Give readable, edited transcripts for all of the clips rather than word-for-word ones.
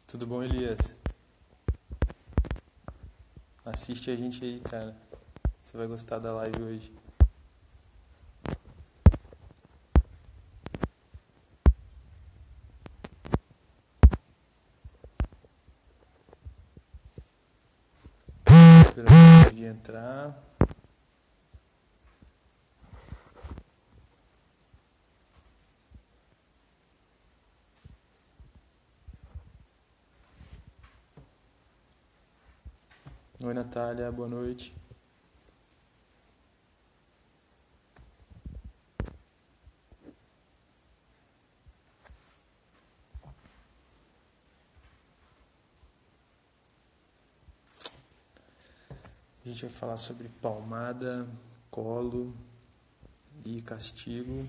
Tudo bom, Elias? Assiste a gente aí, cara. Você vai gostar da live hoje. Esperando de entrar. Oi, Natália, boa noite. A gente vai falar sobre palmada, colo e castigo.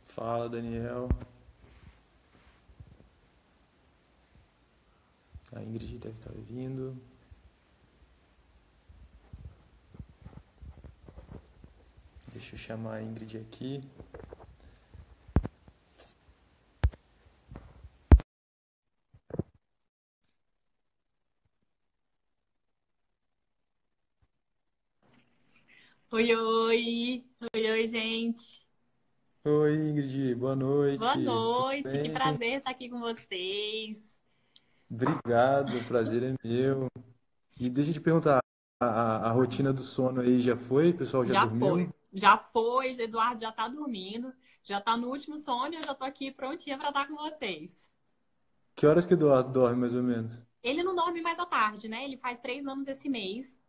Fala, Daniel. A Ingrid deve estar vindo. Deixa eu chamar a Ingrid aqui. Oi, oi, oi, oi, gente. Oi, Ingrid, boa Boa noite. Tudo noite, que bem? prazer estar aqui com vocês. Obrigado, o prazer é meu. E deixa eu te perguntar, a rotina do sono aí já foi? O pessoal já dormiu? Já foi, Eduardo já tá dormindo, já tá no último sono e eu já tô aqui prontinha para estar com vocês. Que horas que o Eduardo dorme, mais ou menos? Ele não dorme mais à tarde, né? Ele faz 3 anos esse mês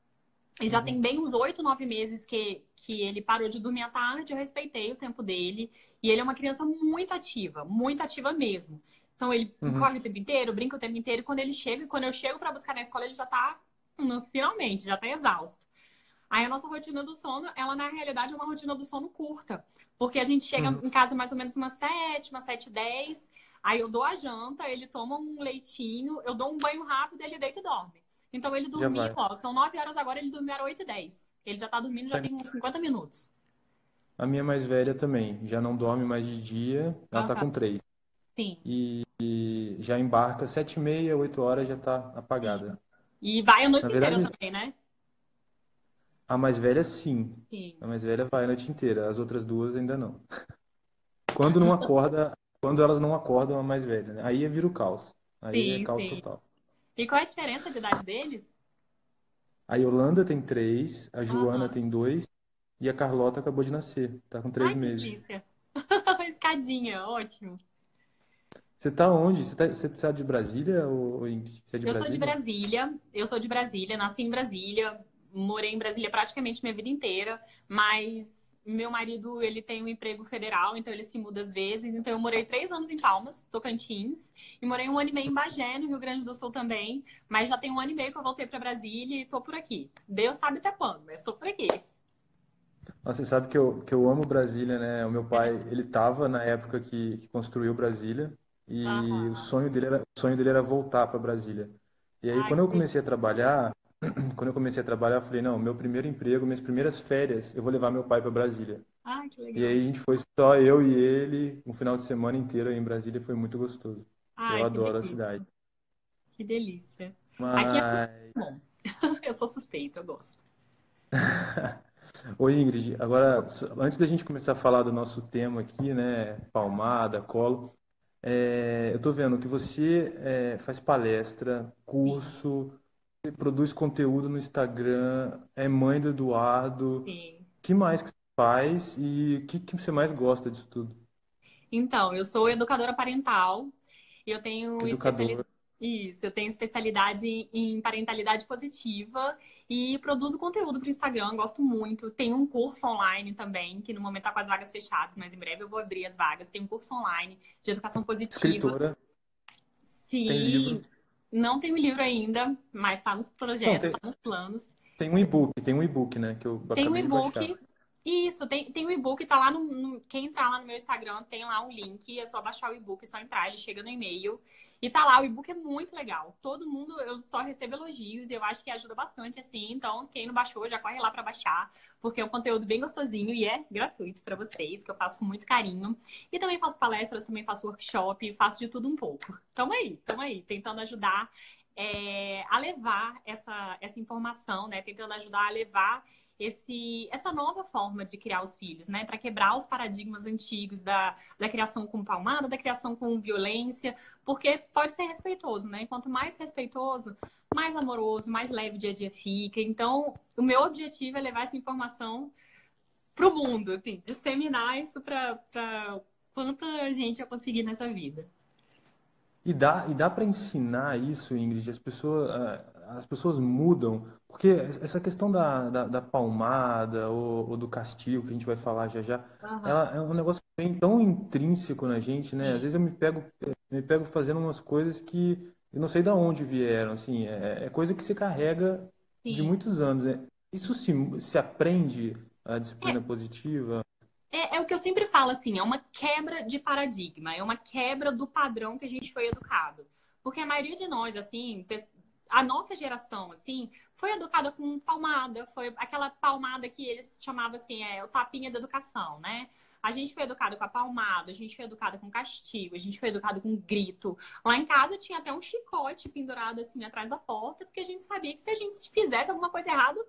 e já tem Uhum, bem uns 8, 9 meses que ele parou de dormir à tarde. Eu respeitei o tempo dele e ele é uma criança muito ativa mesmo. Então ele uhum. corre o tempo inteiro, brinca o tempo inteiro. E quando ele chega, e quando eu chego para buscar na escola, ele já tá nos finalmente, já tá exausto. Aí a nossa rotina do sono, ela na realidade é uma rotina do sono curta, porque a gente chega Uhum. em casa mais ou menos umas 7, 7h10, aí eu dou a janta, ele toma um leitinho, eu dou um banho rápido, ele deita e dorme. Então ele Já dormiu, vai. ó, são 9 horas agora, ele dormiu às 8h10. Ele já tá dormindo, já tem uns 50 minutos. A minha mais velha também, já não dorme mais de dia, ela tá Aham, com 3. sim, E já embarca 7h30, 8 horas já tá sim. apagada. E vai a Na noite inteira verdade, também, né? a mais velha sim. Sim. A mais velha vai a noite inteira, as outras duas ainda não. Quando não acorda, quando elas não acordam, a mais velha, né? Aí vira o caos. Aí é Sim, caos sim. total. E qual é a diferença de idade deles? A Yolanda tem 3, a Joana Aham. tem 2 e a Carlota acabou de nascer, tá com três Ai, que meses. delícia. Escadinha, ótimo. Você tá onde? Você tá de Brasília ou Ingrid? Você é de Eu sou de Brasília? Brasília, nasci em Brasília, morei em Brasília praticamente minha vida inteira, mas meu marido, ele tem um emprego federal, então ele se muda às vezes. Então eu morei 3 anos em Palmas, Tocantins, e morei um ano e meio em Bagé, no Rio Grande do Sul também, mas já tem um ano e meio que eu voltei para Brasília e tô por aqui. Deus sabe até quando, mas tô por aqui. Nossa, você sabe que eu amo Brasília, né? O meu pai, ele tava na época que construiu Brasília e o Aham. sonho dele era voltar para Brasília. E aí, Ai, quando que eu comecei a delícia. trabalhar, eu falei, não, meu primeiro emprego, minhas primeiras férias, eu vou levar meu pai para Brasília. Ai, que E aí legal. a gente foi só eu e ele, um final de semana inteiro aí em Brasília, foi muito gostoso. Eu Ai, que adoro a delícia. cidade. Que delícia. Aqui é muito Mas, bom. Eu sou suspeita, eu gosto. oi Ingrid, agora, antes da gente começar a falar do nosso tema aqui, né, palmada, colo, eu tô vendo que você faz palestra, Sim, curso, você produz conteúdo no Instagram, é mãe do Eduardo, o sim. que mais que você faz e o que você mais gosta disso tudo? Então, eu sou educadora parental. Eu tenho Educador. Isso, eu tenho especialidade em parentalidade positiva e produzo conteúdo para o Instagram, gosto muito. Tenho um curso online também, que no momento está com as vagas fechadas, mas em breve eu vou abrir as vagas. Tenho um curso online de educação positiva. Escritora, tem livro. Sim, não tenho livro ainda, mas está nos Não, projetos, tem, está nos planos. tem um e-book, né, que eu Tem um acabei de baixar. e-book. Isso, tem o e-book, tá lá quem entrar lá no meu Instagram, tem lá um link, é só baixar o e-book, é só entrar, ele chega no e-mail. E tá lá, o e-book é muito legal. Todo mundo, eu só recebo elogios e eu acho que ajuda bastante, assim. Então, quem não baixou, já corre lá pra baixar, porque é um conteúdo bem gostosinho e é gratuito pra vocês, que eu faço com muito carinho. E também faço palestras, também faço workshop, faço de tudo um pouco. Tamo aí, tentando ajudar a levar essa informação, né? Tentando ajudar a levar essa nova forma de criar os filhos, né? Para quebrar os paradigmas antigos da criação com palmada, da criação com violência, porque pode ser respeitoso, né? Quanto mais respeitoso, mais amoroso, mais leve o dia a dia fica. Então, o meu objetivo é levar essa informação para o mundo, assim, disseminar isso para quanta gente eu conseguir nessa vida. E dá para ensinar isso, Ingrid? As pessoas mudam, porque essa questão da palmada ou do castigo, que a gente vai falar já já, ela Aham. é um negócio bem tão intrínseco na gente, né? Às Sim, vezes eu me pego fazendo umas coisas que eu não sei de onde vieram, assim, é coisa que se carrega de sim. muitos anos, né? Isso se aprende, a É, disciplina positiva? é o que eu sempre falo, assim, é uma quebra de paradigma, é uma quebra do padrão que a gente foi educado. Porque a maioria de nós, assim, a nossa geração, assim, foi educada com palmada, foi aquela palmada que eles chamavam, assim, o tapinha da educação, né? A gente foi educado com a palmada, a gente foi educado com castigo, a gente foi educado com grito. Lá em casa tinha até um chicote pendurado, assim, atrás da porta, porque a gente sabia que se a gente fizesse alguma coisa errada,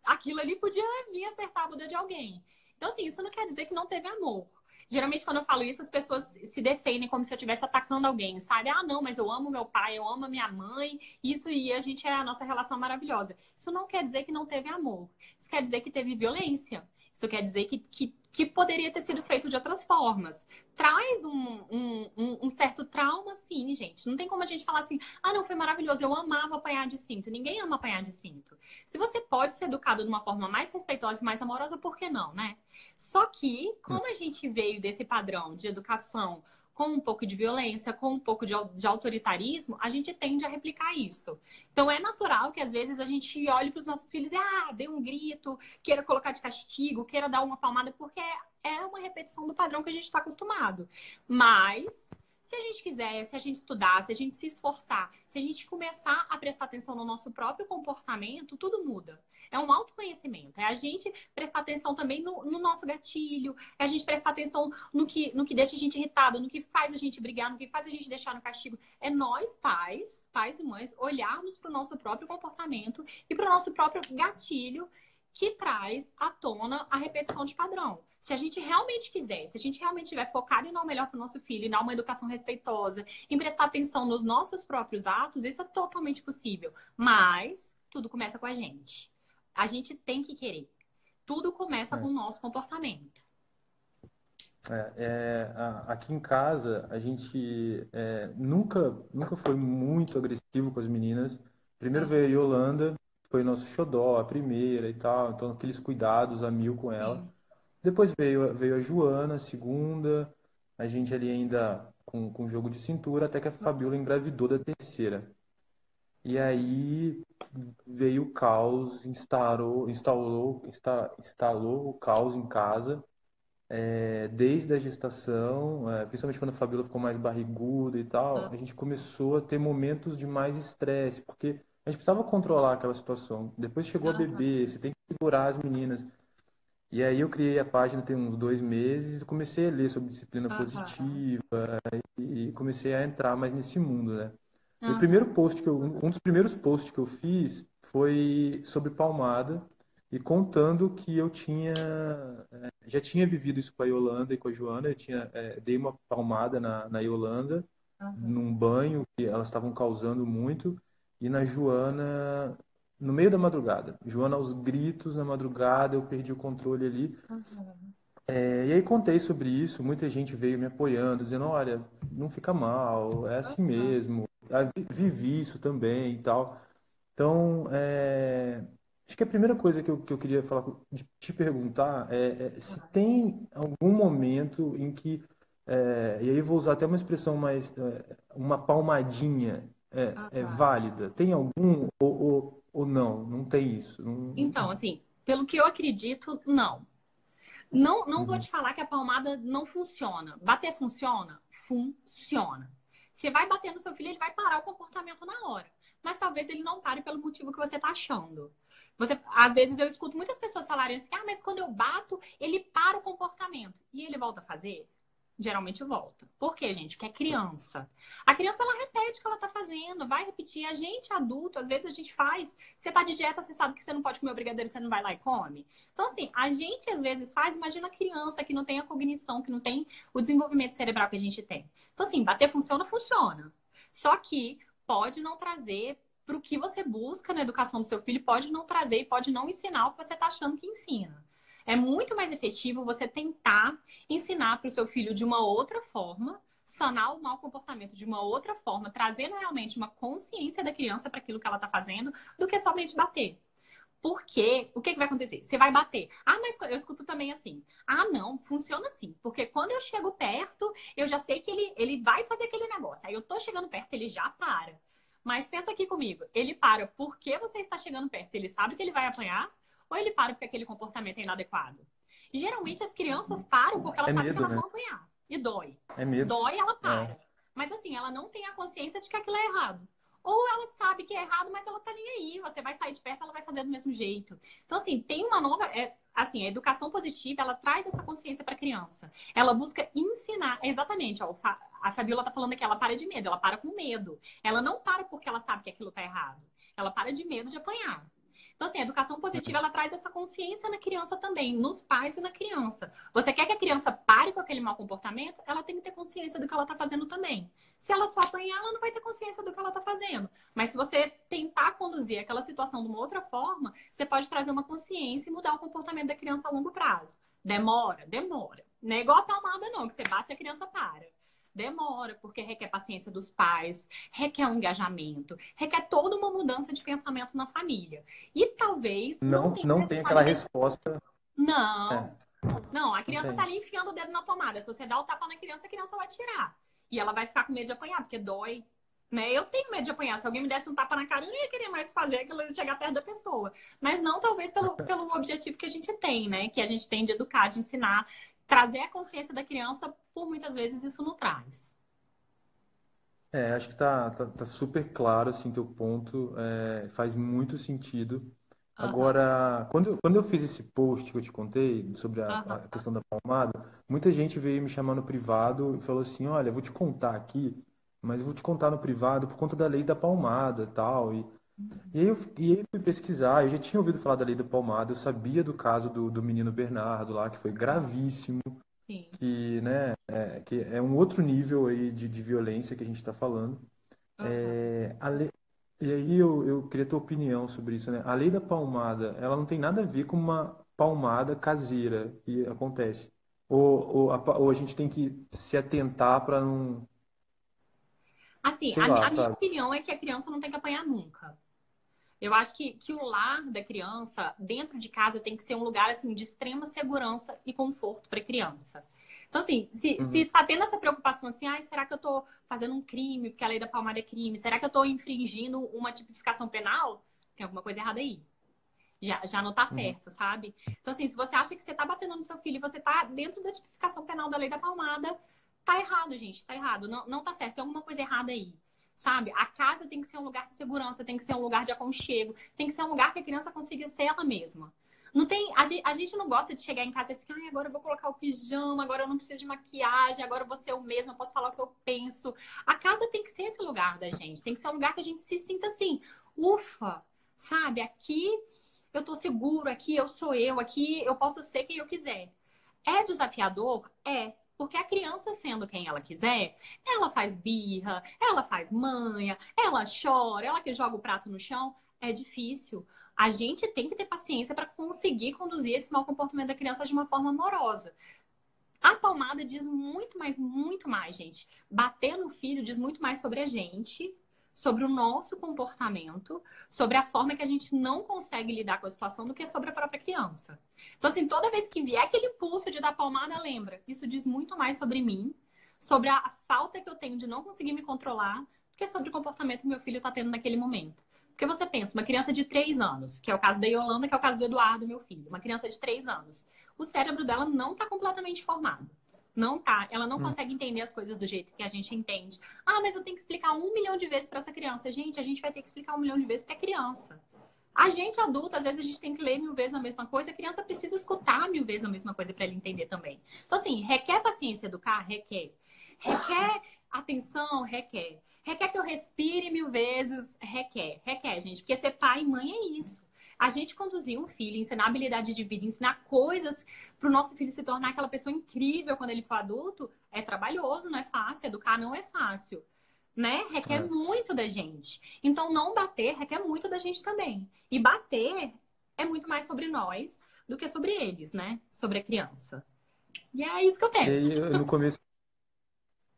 aquilo ali podia vir acertar a vida de alguém. Então, assim, isso não quer dizer que não teve amor. Geralmente, quando eu falo isso, as pessoas se defendem como se eu estivesse atacando alguém, sabe? Ah, não, mas eu amo meu pai, eu amo a minha mãe, isso e a gente é a nossa relação maravilhosa. Isso não quer dizer que não teve amor. Isso quer dizer que teve violência. Isso quer dizer que poderia ter sido feito de outras formas. Traz um certo trauma, sim, gente. Não tem como a gente falar assim, ah, não, foi maravilhoso, eu amava apanhar de cinto. Ninguém ama apanhar de cinto. Se você pode ser educado de uma forma mais respeitosa e mais amorosa, por que não, né? Só que, como a gente veio desse padrão de educação com um pouco de violência, com um pouco de autoritarismo, a gente tende a replicar isso. Então é natural que às vezes a gente olhe para os nossos filhos e dê um grito, queira colocar de castigo, queira dar uma palmada, porque é uma repetição do padrão que a gente está acostumado. Mas se a gente quiser, se a gente estudar, se a gente se esforçar, se a gente começar a prestar atenção no nosso próprio comportamento, tudo muda. É um autoconhecimento. É a gente prestar atenção também no nosso gatilho, é a gente prestar atenção no que deixa a gente irritado, no que faz a gente brigar, no que faz a gente deixar no castigo. É nós, pais e mães, olharmos para o nosso próprio comportamento e para o nosso próprio gatilho que traz à tona a repetição de padrão. Se a gente realmente quiser, se a gente realmente estiver focado em dar o melhor para o nosso filho, em dar uma educação respeitosa, em prestar atenção nos nossos próprios atos, isso é totalmente possível. Mas tudo começa com a gente. A gente tem que querer. Tudo começa com o nosso comportamento. Aqui em casa, a gente nunca foi muito agressivo com as meninas. Primeiro veio a Uhum. Yolanda, foi nosso xodó, a primeira e tal, então aqueles cuidados a mil com ela. Sim. Depois veio a Joana, a segunda, a gente ali ainda com jogo de cintura, até que a Fabiola engravidou da terceira. E aí veio o caos, instalou o caos em casa, desde a gestação, principalmente quando a Fabiola ficou mais barriguda e tal, a gente começou a ter momentos de mais estresse, porque a gente precisava controlar aquela situação. Depois chegou a Uhum. bebê, você tem que segurar as meninas. E aí eu criei a página tem uns 2 meses e comecei a ler sobre disciplina Uhum. positiva e comecei a entrar mais nesse mundo, né? E o primeiro Uhum. post um dos primeiros posts que eu fiz foi sobre palmada e contando que eu já tinha vivido isso com a Yolanda e com a Joana, dei uma palmada na Yolanda Uhum. num banho que elas estavam causando muito e na Joana no meio da madrugada. Joana aos gritos na madrugada, eu perdi o controle ali. Uhum. E aí contei sobre isso, muita gente veio me apoiando, dizendo, olha, não fica mal, é assim Uhum. mesmo. Vivi isso também e tal. Então, acho que a primeira coisa que eu queria falar, de te perguntar é se tem algum momento em que, e aí eu vou usar até uma expressão mais, uma palmadinha é Uhum. válida. Tem algum ou não? Não tem isso. Então, assim, pelo que eu acredito, não. Não vou Uhum. te falar que a palmada não funciona. Bater funciona? Funciona. Você vai bater no seu filho, ele vai parar o comportamento na hora. Mas talvez ele não pare pelo motivo que você está achando. Às vezes eu escuto muitas pessoas falarem assim, mas quando eu bato, ele para o comportamento. E ele volta a fazer? Geralmente volta. Por quê, gente? Porque é criança. A criança, ela repete o que ela tá fazendo, vai repetir. A gente, adulto, às vezes a gente faz. Você tá de dieta, você sabe que você não pode comer o brigadeiro, você não vai lá e come. Então, assim, a gente às vezes faz, imagina a criança que não tem a cognição, que não tem o desenvolvimento cerebral que a gente tem. Então, assim, bater funciona, funciona. Só que pode não trazer para o que você busca na educação do seu filho, pode não trazer e pode não ensinar o que você está achando que ensina. É muito mais efetivo você tentar ensinar para o seu filho de uma outra forma, sanar o mau comportamento de uma outra forma, trazendo realmente uma consciência da criança para aquilo que ela está fazendo, do que somente bater. Porque o que vai acontecer? Você vai bater. Mas eu escuto também assim. Não, funciona assim. Porque quando eu chego perto, eu já sei que ele vai fazer aquele negócio. Aí eu tô chegando perto, ele já para. Mas pensa aqui comigo. Ele para porque você está chegando perto. Ele sabe que ele vai apanhar? Ou ele para porque aquele comportamento é inadequado? Geralmente as crianças param porque elas É sabem que medo, elas né? vão apanhar. E dói. É medo. Dói, ela É. para. Mas assim, ela não tem a consciência de que aquilo é errado. Ou ela sabe que é errado, mas ela tá nem aí. Você vai sair de perto, ela vai fazer do mesmo jeito. Então, assim, tem uma nova. Assim, a educação positiva, ela traz essa consciência para a criança. Ela busca ensinar. Exatamente, ó, a Fabiola tá falando que ela para de medo, ela para com medo. Ela não para porque ela sabe que aquilo tá errado. Ela para de medo de apanhar. Então, assim, a educação positiva, ela traz essa consciência na criança também, nos pais e na criança. Você quer que a criança pare com aquele mau comportamento? Ela tem que ter consciência do que ela está fazendo também. Se ela só apanhar, ela não vai ter consciência do que ela está fazendo. Mas se você tentar conduzir aquela situação de uma outra forma, você pode trazer uma consciência e mudar o comportamento da criança a longo prazo. Demora, demora. Não é igual a palmada, não, que você bate e a criança para. Demora, porque requer paciência dos pais, requer um engajamento, requer toda uma mudança de pensamento na família. E talvez não Não, tenha não tem resultado aquela imediato. resposta. É, Não, não, a não criança tá tem. ali enfiando o dedo na tomada. Se você dá o tapa na criança, a criança vai tirar. E ela vai ficar com medo de apanhar, porque dói. Né? Eu tenho medo de apanhar. Se alguém me desse um tapa na cara, eu não ia querer mais fazer aquilo de chegar perto da pessoa. Mas não, talvez, pelo objetivo que a gente tem, né? Que a gente tem de educar, de ensinar, trazer a consciência da criança, por muitas vezes isso não traz. Acho que tá super claro, assim, teu ponto. Faz muito sentido. Aham, Agora, quando eu fiz esse post que eu te contei sobre aham. a questão da palmada, muita gente veio me chamar no privado e falou assim, olha, eu vou te contar aqui, mas eu vou te contar no privado por conta da lei da palmada e tal. E aí eu fui pesquisar, eu já tinha ouvido falar da lei da palmada, eu sabia do caso do menino Bernardo lá, que foi gravíssimo, Sim. que, né, que é um outro nível aí de violência que a gente está falando. Aham. E aí eu queria tua opinião sobre isso, né? A lei da palmada, ela não tem nada a ver com uma palmada caseira que acontece. Ou a gente tem que se atentar para não, Assim, sei a lá, minha sabe? opinião é que a criança não tem que apanhar nunca. Eu acho que o lar da criança, dentro de casa, tem que ser um lugar assim de extrema segurança e conforto para a criança. Então, assim, se Uhum, está tendo essa preocupação assim, será que eu estou fazendo um crime, porque a lei da palmada é crime? Será que eu estou infringindo uma tipificação penal? Tem alguma coisa errada aí. Já não tá uhum. certo, sabe? Então, assim, se você acha que você tá batendo no seu filho e você tá dentro da tipificação penal da lei da palmada, tá errado, gente, tá errado. Não tá certo, tem alguma coisa errada aí. Sabe? A casa tem que ser um lugar de segurança, tem que ser um lugar de aconchego, tem que ser um lugar que a criança consiga ser ela mesma. Não tem, a gente não gosta de chegar em casa e assim, agora eu vou colocar o pijama, agora eu não preciso de maquiagem, agora eu vou ser eu mesma, eu posso falar o que eu penso. A casa tem que ser esse lugar da gente, tem que ser um lugar que a gente se sinta assim, ufa, sabe? Aqui eu tô seguro, aqui eu sou eu, aqui eu posso ser quem eu quiser. É desafiador? É. Porque a criança, sendo quem ela quiser, ela faz birra, ela faz manha, ela chora, ela que joga o prato no chão. É difícil. A gente tem que ter paciência para conseguir conduzir esse mau comportamento da criança de uma forma amorosa. A palmada diz muito mais, gente. Bater no filho diz muito mais sobre a gente, sobre o nosso comportamento, sobre a forma que a gente não consegue lidar com a situação do que sobre a própria criança. Então, assim, toda vez que vier aquele impulso de dar palmada, lembra, isso diz muito mais sobre mim, sobre a falta que eu tenho de não conseguir me controlar, do que sobre o comportamento que meu filho está tendo naquele momento. Porque Porque você pensa, uma criança de 3 anos, que é o caso da Yolanda, que é o caso do Eduardo, meu filho. Uma criança de 3 anos. O cérebro dela não tá completamente formado. Não tá. Ela não Hum. consegue entender as coisas do jeito que a gente entende. Ah, mas eu tenho que explicar 1 milhão de vezes para essa criança. Gente, a gente vai ter que explicar 1 milhão de vezes para criança. A gente adulta, às vezes a gente tem que ler 1000 vezes a mesma coisa, a criança precisa escutar 1000 vezes a mesma coisa para ele entender também. Então, assim, requer paciência educar? Requer. Requer atenção? Requer. Requer que eu respire 1000 vezes? Requer. Requer, gente, porque ser pai e mãe é isso. A gente conduzir um filho, ensinar habilidade de vida, ensinar coisas para o nosso filho se tornar aquela pessoa incrível quando ele for adulto, é trabalhoso, não é fácil. Educar não é fácil, né? Requer É. muito da gente. Então, não bater requer muito da gente também. E bater é muito mais sobre nós do que sobre eles, né? Sobre a criança. E é isso que eu E penso. aí,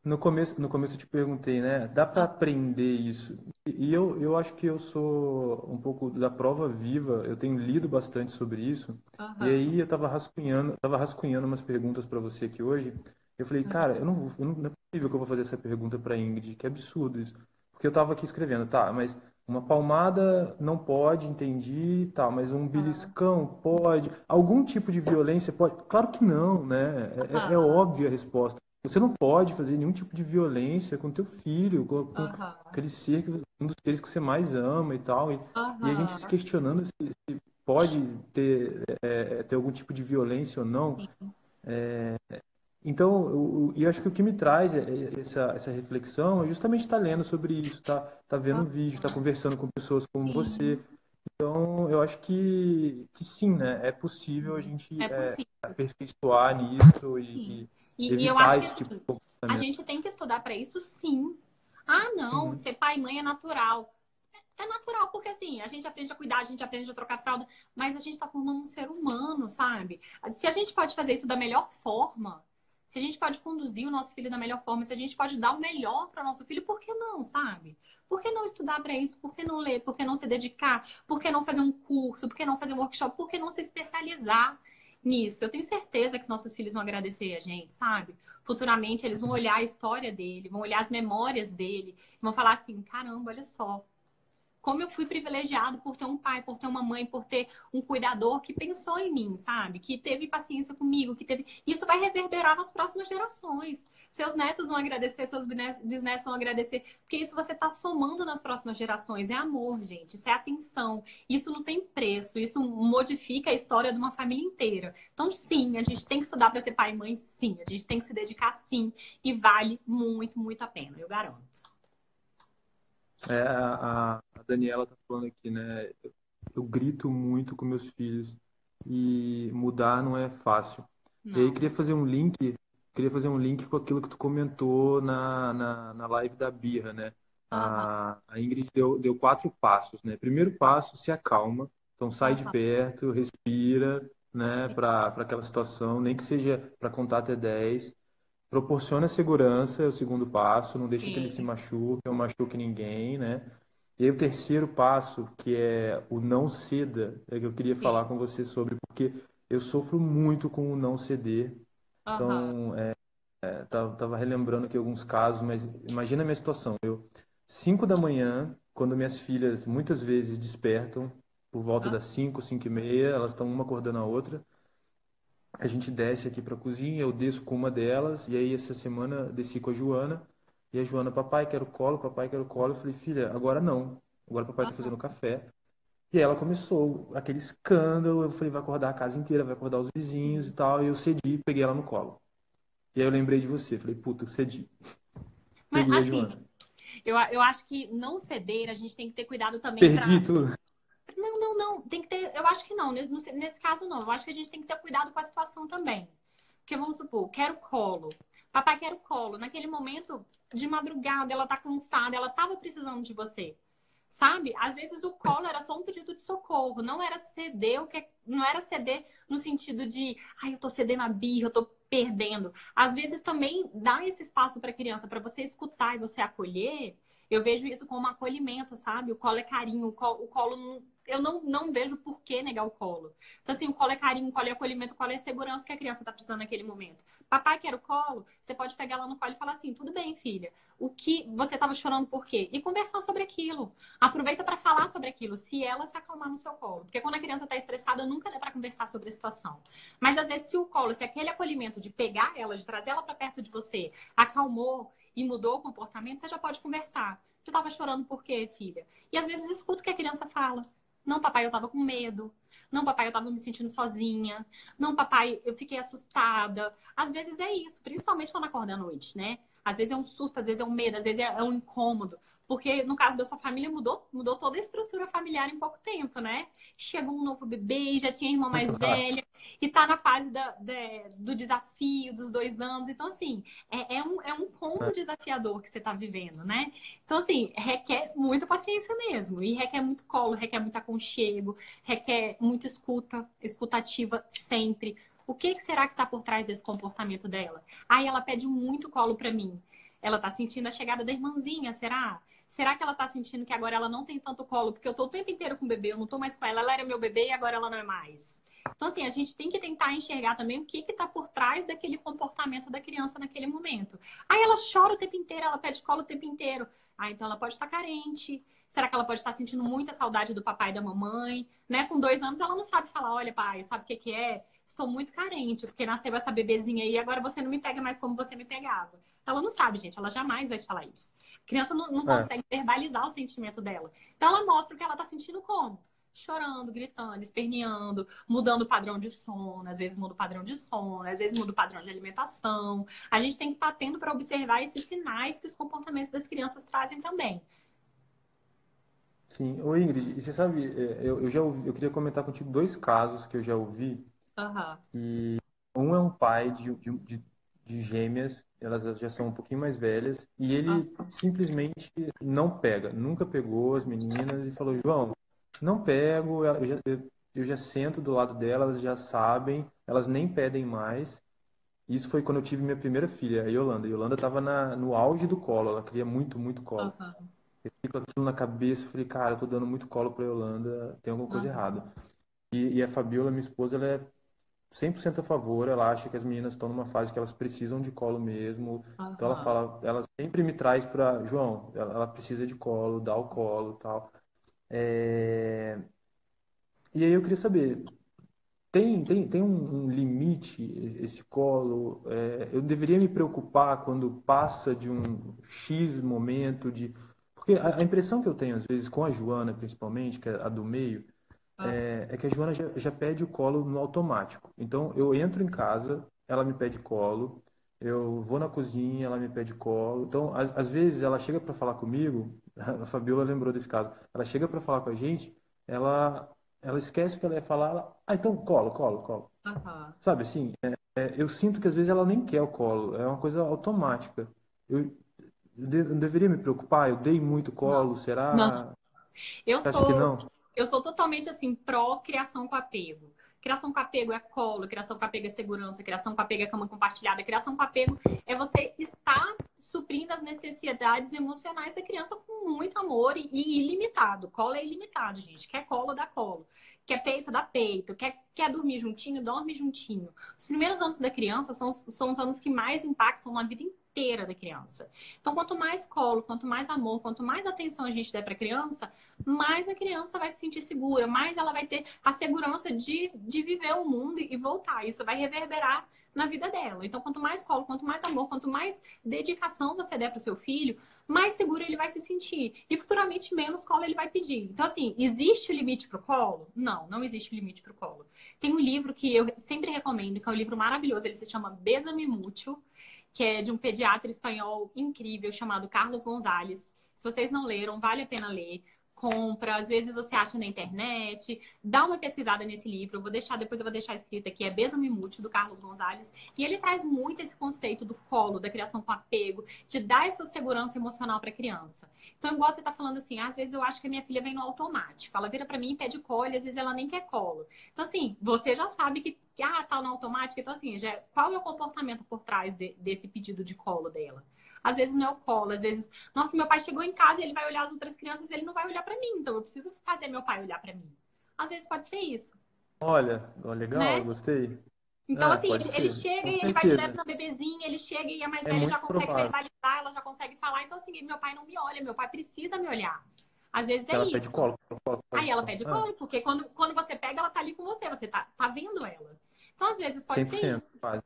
no começo eu te perguntei, né? Dá para Ah, aprender isso? E eu acho que eu sou um pouco da prova viva. Eu tenho lido bastante sobre isso. E aham, aí eu tava rascunhando umas perguntas para você aqui hoje. Eu falei, cara, não é possível que eu vou fazer essa pergunta para Ingrid. Que absurdo isso. Porque eu tava aqui escrevendo, tá? Mas uma palmada não pode, entendi, tá? Mas um aham, beliscão pode? Algum tipo de violência pode? Claro que não, né? É aham, óbvia a resposta. Você não pode fazer nenhum tipo de violência com teu filho, com aham, aquele ser, um dos seres que você mais ama e tal. E a gente se aham. questionando se pode ter algum tipo de violência ou não. Sim. Então, eu acho que o que me traz essa reflexão é justamente estar lendo sobre isso, tá vendo vídeo, tá conversando com pessoas como você. Sim, Então, eu acho que sim, né? É possível a gente é possível. aperfeiçoar nisso Sim. e E eu evitar acho que esse tipo assim, de a comportamento. gente tem que estudar para isso, sim. Ah, não, Uhum. ser pai e mãe é natural. É natural, porque assim, a gente aprende a cuidar, a gente aprende a trocar fralda, mas a gente tá formando um ser humano, sabe? Se a gente pode fazer isso da melhor forma, se a gente pode conduzir o nosso filho da melhor forma, se a gente pode dar o melhor para o nosso filho, por que não, sabe? Por que não estudar para isso? Por que não ler? Por que não se dedicar? Por que não fazer um curso? Por que não fazer um workshop? Por que não se especializar nisso? Eu tenho certeza que os nossos filhos vão agradecer a gente, sabe? Futuramente eles vão olhar a história dele, vão olhar as memórias dele, vão falar assim: caramba, olha só, como eu fui privilegiado por ter um pai, por ter uma mãe, por ter um cuidador que pensou em mim, sabe? Que teve paciência comigo, que teve. Isso vai reverberar nas próximas gerações. Seus netos vão agradecer, seus bisnetos vão agradecer, porque isso você está somando nas próximas gerações. É amor, gente. Isso é atenção. Isso não tem preço. Isso modifica a história de uma família inteira. Então, sim, a gente tem que estudar para ser pai e mãe, sim. A gente tem que se dedicar, sim. E vale muito, muito a pena, eu garanto. A Daniela tá falando aqui, né? Eu grito muito com meus filhos e mudar não é fácil. E aí Não. queria fazer um link com aquilo que tu comentou na live da Birra, né? Aham, A Ingrid deu 4 passos, né? Primeiro passo, se acalma, então sai de aham. perto, respira, né? Para aquela situação, nem que seja para contar até 10. Proporciona segurança, é o segundo passo, não deixa que ele se Sim. machuque, não machuque ninguém, né? E aí o terceiro passo, que é o não ceda, é que eu queria falar Sim. com você sobre, porque eu sofro muito com o não ceder. Aham. Então, tava relembrando aqui alguns casos, mas imagina a minha situação. 5 da manhã, quando minhas filhas muitas vezes despertam, por volta Ah, das 5, 5:30, elas estão uma acordando a outra, a gente desce aqui para a cozinha, eu desço com uma delas, e aí essa semana desci com a Joana, e a Joana, papai, quero colo, papai, quero colo. Eu falei, filha, agora não. Agora papai tá aham. fazendo café. E aí ela começou aquele escândalo, eu falei, vai acordar a casa inteira, vai acordar os vizinhos e Sim. tal, e eu cedi, peguei ela no colo. E aí eu lembrei de você, falei, puta, cedi. Mas Peguei a assim, Joana. eu acho que não ceder, a gente tem que ter cuidado também Perdi para. tudo. Não, não, não. Tem que ter. Eu acho que não. Nesse caso, não. Eu acho que a gente tem que ter cuidado com a situação também. Porque vamos supor, quero colo. Papai quer o colo. Naquele momento, de madrugada, ela tá cansada, ela tava precisando de você. Sabe? Às vezes o colo era só um pedido de socorro, não era ceder não era ceder no sentido de, ai, eu tô cedendo a birra, eu tô perdendo. Às vezes também dá esse espaço para a criança para você escutar e você acolher. Eu vejo isso como um acolhimento, sabe? O colo é carinho, o colo não não vejo por que negar o colo. Então, assim, o colo é carinho, o colo é acolhimento, o colo é segurança que a criança está precisando naquele momento. Papai quer o colo, você pode pegar ela no colo e falar assim, tudo bem, filha, o que você estava chorando por quê? E conversar sobre aquilo. Aproveita para falar sobre aquilo, se ela se acalmar no seu colo. Porque quando a criança está estressada, nunca dá para conversar sobre a situação. Mas, às vezes, se o colo, se aquele acolhimento de pegar ela, de trazer ela para perto de você, acalmou e mudou o comportamento, você já pode conversar. Você estava chorando por quê, filha? E às vezes escuta o que a criança fala. Não, papai, eu estava com medo. Não, papai, eu estava me sentindo sozinha. Não, papai, eu fiquei assustada. Às vezes é isso, principalmente quando acorda à noite, né? Às vezes é um susto, às vezes é um medo, às vezes é um incômodo. Porque no caso da sua família mudou toda a estrutura familiar em pouco tempo, né? Chegou um novo bebê, já tinha irmã mais velha, e tá na fase do desafio dos 2 anos. Então, assim, é um combo desafiador que você tá vivendo, né? Então, assim, requer muita paciência mesmo. E requer muito colo, requer muito aconchego, requer muita escutativa sempre. O que será que está por trás desse comportamento dela? Aí ela pede muito colo para mim. Ela tá sentindo a chegada da irmãzinha, será? Será que ela tá sentindo que agora ela não tem tanto colo? Porque eu tô o tempo inteiro com o bebê, eu não tô mais com ela. Ela era meu bebê e agora ela não é mais. Então, assim, a gente tem que tentar enxergar também o que tá por trás daquele comportamento da criança naquele momento. Aí ela chora o tempo inteiro, ela pede colo o tempo inteiro. Ah, então ela pode estar carente. Será que ela pode estar sentindo muita saudade do papai e da mamãe? Né? Com 2 anos ela não sabe falar, olha, pai, sabe o que que é? Estou muito carente, porque nasceu essa bebezinha aí e agora você não me pega mais como você me pegava. Ela não sabe, gente. Ela jamais vai te falar isso. A criança não É, consegue verbalizar o sentimento dela. Então ela mostra o que ela tá sentindo como? Chorando, gritando, esperneando, mudando o padrão de sono, às vezes muda o padrão de sono, às vezes muda o padrão de alimentação. A gente tem que estar atento para observar esses sinais que os comportamentos das crianças trazem também. sim. Ô Ingrid, e você sabe, eu já ouvi, eu queria comentar contigo dois casos que eu já ouvi. Aham. Um é um pai de gêmeas, elas já são um pouquinho mais velhas, e ele simplesmente não pega, nunca pegou as meninas e falou, João, não pego, eu já sento do lado delas, elas já sabem, elas nem pedem mais. Isso foi quando eu tive minha primeira filha, a Yolanda. A Yolanda estava no auge do colo, ela queria muito, muito colo. Aham. Eu fiquei com aquilo na cabeça, falei, cara, eu tô dando muito colo pra Yolanda, tem alguma coisa Aham. errada. E a Fabiola, minha esposa, ela é 100% a favor, ela acha que as meninas estão numa fase que elas precisam de colo mesmo. Então ela Aham. fala, ela sempre me traz para, João, ela precisa de colo, dá o colo, e tal. É, E aí eu queria saber, tem um limite esse colo? Eu deveria me preocupar quando passa de um X momento de. Porque a impressão que eu tenho, às vezes, com a Joana, principalmente, que é a do meio, é que a Joana já pede o colo no automático. Então, eu entro em casa, ela me pede colo, eu vou na cozinha, ela me pede colo. Então, às vezes, ela chega para falar comigo, a Fabiola lembrou desse caso, ela chega para falar com a gente, ela, ela esquece o que ela ia falar, então, colo, colo, colo. Aham. Sabe assim, eu sinto que às vezes ela nem quer o colo, é uma coisa automática. Eu deveria me preocupar? Eu dei muito Não. colo, Não. será? Eu Você acha que sou, não? eu sou totalmente assim, pró criação com apego. Criação com apego é colo, criação com apego é segurança, criação com apego é cama compartilhada, criação com apego é você estar suprindo as necessidades emocionais da criança com muito amor e ilimitado. Colo é ilimitado, gente. Quer colo, dá colo. Quer peito, dá peito. Quer dormir juntinho, dorme juntinho. Os primeiros anos da criança são os anos que mais impactam na vida inteira da criança. Então, quanto mais colo, quanto mais amor, quanto mais atenção a gente der para a criança, mais a criança vai se sentir segura, mais ela vai ter a segurança de viver o mundo e voltar. Isso vai reverberar na vida dela. Então, quanto mais colo, quanto mais amor, quanto mais dedicação você der para o seu filho, mais seguro ele vai se sentir. E futuramente menos colo ele vai pedir. Então, assim, existe limite para o colo? Não, não existe limite para o colo. Tem um livro que eu sempre recomendo, que é um livro maravilhoso, ele se chama Bésame Mútil, que é de um pediatra espanhol incrível chamado Carlos Gonzalez. Se vocês não leram, vale a pena ler. Compra, às vezes você acha na internet, dá uma pesquisada nesse livro, depois eu vou deixar escrito aqui, é Bésame Mútil, do Carlos Gonzalez, e ele traz muito esse conceito do colo, da criação com apego, de dar essa segurança emocional para a criança. Então, igual você tá falando assim, às vezes eu acho que a minha filha vem no automático, ela vira para mim e pede colo, e às vezes ela nem quer colo. Então, assim, você já sabe que tá no automático, então assim, qual é o comportamento por trás desse pedido de colo dela? Às vezes não é o colo, às vezes, nossa, meu pai chegou em casa e ele vai olhar as outras crianças e ele não vai olhar pra mim, então eu preciso fazer meu pai olhar pra mim. Às vezes pode ser isso, Olha, ó, legal, né? gostei. Então, É, assim, pode ele ser, chega com e ele vai direto certeza. na bebezinha, ele chega e a mais É velha muito já consegue provável verbalizar, ela já consegue falar. Então, assim, meu pai não me olha, meu pai precisa me olhar. Às vezes que é ela pede isso. colo, colo, colo, Aí ela colo. pede Ah, colo, porque quando você pega, ela tá ali com você, você tá vendo ela. Então, às vezes pode ser 100%, isso. quase.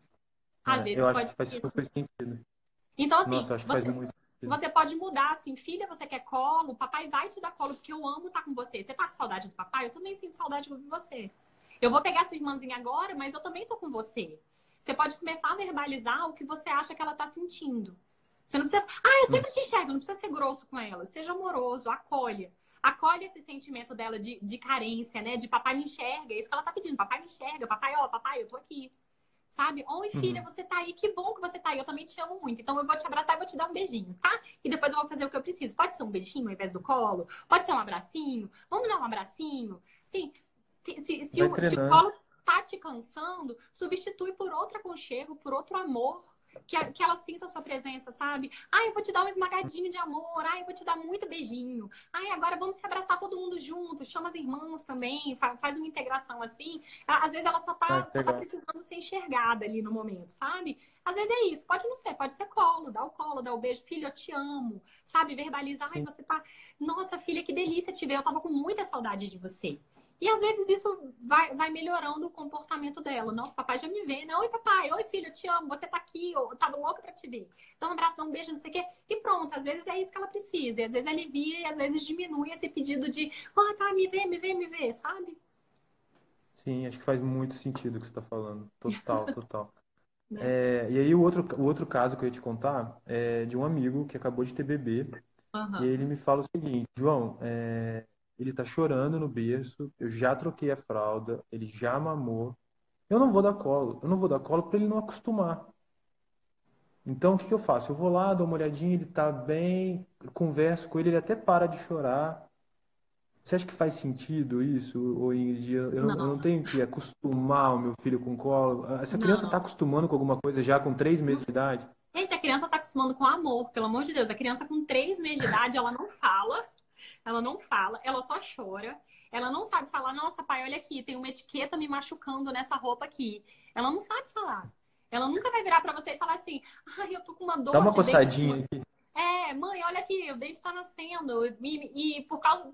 Às Eu vezes acho pode que ser faz isso. super sentido. Então, assim, Nossa, eu acho que faz muito sentido. você pode mudar, assim, filha, você quer colo? Papai vai te dar colo, porque eu amo estar com você. Você tá com saudade do papai? Eu também sinto saudade de você. Eu vou pegar sua irmãzinha agora, mas eu também tô com você. Você pode começar a verbalizar o que você acha que ela tá sentindo. Você não precisa. Ah, eu Hum, sempre te enxergo, não precisa ser grosso com ela. Seja amoroso, acolha. Acolhe esse sentimento dela de carência, né? De papai me enxerga. É isso que ela tá pedindo. Papai me enxerga. Papai, ó, papai, eu tô aqui. Sabe? Oi, filha, uhum. você tá aí. Que bom que você tá aí. Eu também te amo muito. Então eu vou te abraçar e vou te dar um beijinho, tá? E depois eu vou fazer o que eu preciso. Pode ser um beijinho ao invés do colo? Pode ser um abracinho? Vamos dar um abracinho? Sim, Vai se o treinando. colo tá te cansando, substitui por outro aconchego, por outro amor. Que ela sinta a sua presença, sabe? Ai, eu vou te dar um esmagadinho de amor. Ai, eu vou te dar muito beijinho. Ai, agora vamos se abraçar todo mundo junto. Chama as irmãs também. Faz uma integração assim. Às vezes ela Ah, que só tá legal. precisando ser enxergada ali no momento, sabe? Às vezes é isso. Pode não ser, pode ser colo, dá o beijo. Filho, eu te amo. Sabe? Verbalizar. Ai, Sim, você tá. Nossa, filha, que delícia te ver. Eu tava com muita saudade de você. E às vezes isso vai melhorando o comportamento dela. Nossa, papai já me vê, né? Oi, papai, oi, filho, eu te amo, você tá aqui, eu tava louca pra te ver. Dá um abraço, dá um beijo, não sei o quê. E pronto, às vezes é isso que ela precisa. E às vezes alivia e às vezes diminui esse pedido de, ah, tá, me vê, me vê, me vê, sabe? sim, acho que faz muito sentido o que você está falando. Total, total. Né? É, e aí o outro caso que eu ia te contar é de um amigo que acabou de ter bebê. E aí Aham. ele me fala o seguinte, João, ele tá chorando no berço, eu já troquei a fralda, ele já mamou. Eu não vou dar colo. Eu não vou dar colo para ele não acostumar. Então, o que que eu faço? Eu vou lá, dou uma olhadinha, ele tá bem, eu converso com ele, ele até para de chorar. Você acha que faz sentido isso, ou Ingrid? Eu não Não, tenho que acostumar o meu filho com colo. Essa criança está não. acostumando com alguma coisa já com 3 meses de idade? Gente, a criança tá acostumando com amor, pelo amor de Deus. A criança com 3 meses de idade, ela não fala, ela só chora. Ela não sabe falar, nossa, pai, olha aqui, tem uma etiqueta me machucando nessa roupa aqui. Ela não sabe falar. Ela nunca vai virar pra você e falar assim, ai, eu tô com uma Dá dor uma de dente. coçadinha aqui. É, mãe, olha aqui, o dente tá nascendo. E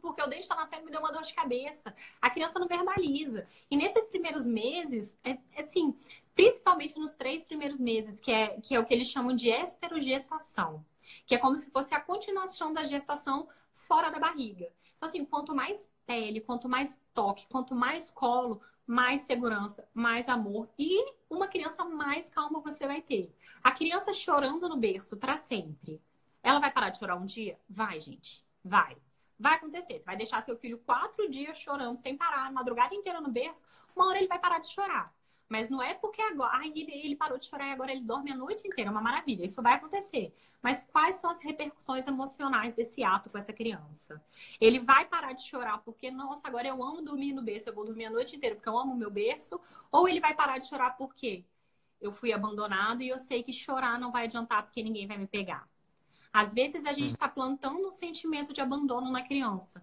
porque o dente tá nascendo, me deu uma dor de cabeça. A criança não verbaliza. E nesses primeiros meses, assim, principalmente nos 3 primeiros meses, que é o que eles chamam de esterogestação, que é como se fosse a continuação da gestação fora da barriga. Então, assim, quanto mais pele, quanto mais toque, quanto mais colo, mais segurança, mais amor e uma criança mais calma você vai ter. A criança chorando no berço para sempre. Ela vai parar de chorar um dia? Vai, gente. Vai. Vai acontecer. Você vai deixar seu filho 4 dias chorando sem parar, a madrugada inteira no berço, uma hora ele vai parar de chorar. Mas não é porque agora, ai, ele parou de chorar e agora ele dorme a noite inteira. É uma maravilha. Isso vai acontecer. Mas quais são as repercussões emocionais desse ato com essa criança? Ele vai parar de chorar porque, nossa, agora eu amo dormir no berço, eu vou dormir a noite inteira porque eu amo o meu berço. Ou ele vai parar de chorar porque eu fui abandonado e eu sei que chorar não vai adiantar porque ninguém vai me pegar. Às vezes a gente Hum. está plantando um sentimento de abandono na criança.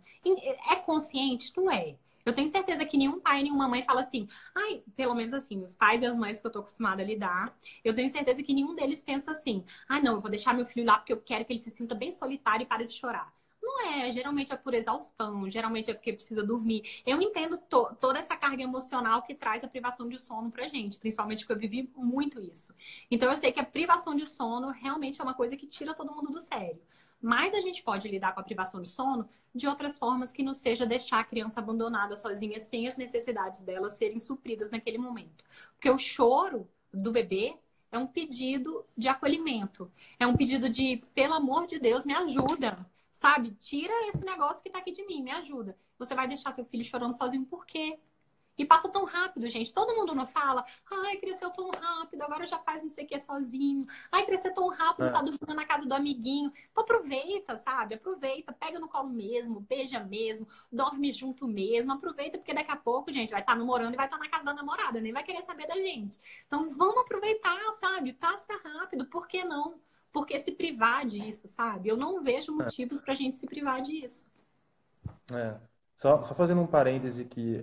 É consciente? Não é. Eu tenho certeza que nenhum pai, nenhuma mãe fala assim, ai, pelo menos assim, os pais e as mães que eu tô acostumada a lidar, eu tenho certeza que nenhum deles pensa assim, ah, não, eu vou deixar meu filho lá porque eu quero que ele se sinta bem solitário e pare de chorar. Não é, geralmente é por exaustão, geralmente é porque precisa dormir. Eu entendo toda essa carga emocional que traz a privação de sono pra gente, principalmente porque eu vivi muito isso. Então eu sei que a privação de sono realmente é uma coisa que tira todo mundo do sério. Mas a gente pode lidar com a privação de sono de outras formas que não seja deixar a criança abandonada sozinha sem as necessidades dela serem supridas naquele momento. Porque o choro do bebê é um pedido de acolhimento. É um pedido de, pelo amor de Deus, me ajuda. Sabe? Tira esse negócio que tá aqui de mim, me ajuda. Você vai deixar seu filho chorando sozinho por quê? E passa tão rápido, gente. Todo mundo não fala, ai, cresceu tão rápido, agora já faz não sei o que sozinho. Ai, cresceu tão rápido, tá É, dormindo na casa do amiguinho. Então aproveita, sabe? Aproveita, pega no colo mesmo, beija mesmo, dorme junto mesmo. Aproveita, porque daqui a pouco, gente, vai estar namorando e vai estar na casa da namorada, nem vai querer saber da gente. Então vamos aproveitar, sabe? Passa rápido, por que não? porque se privar disso, sabe? Eu não vejo motivos pra gente se privar disso. É. Só fazendo um parêntese aqui,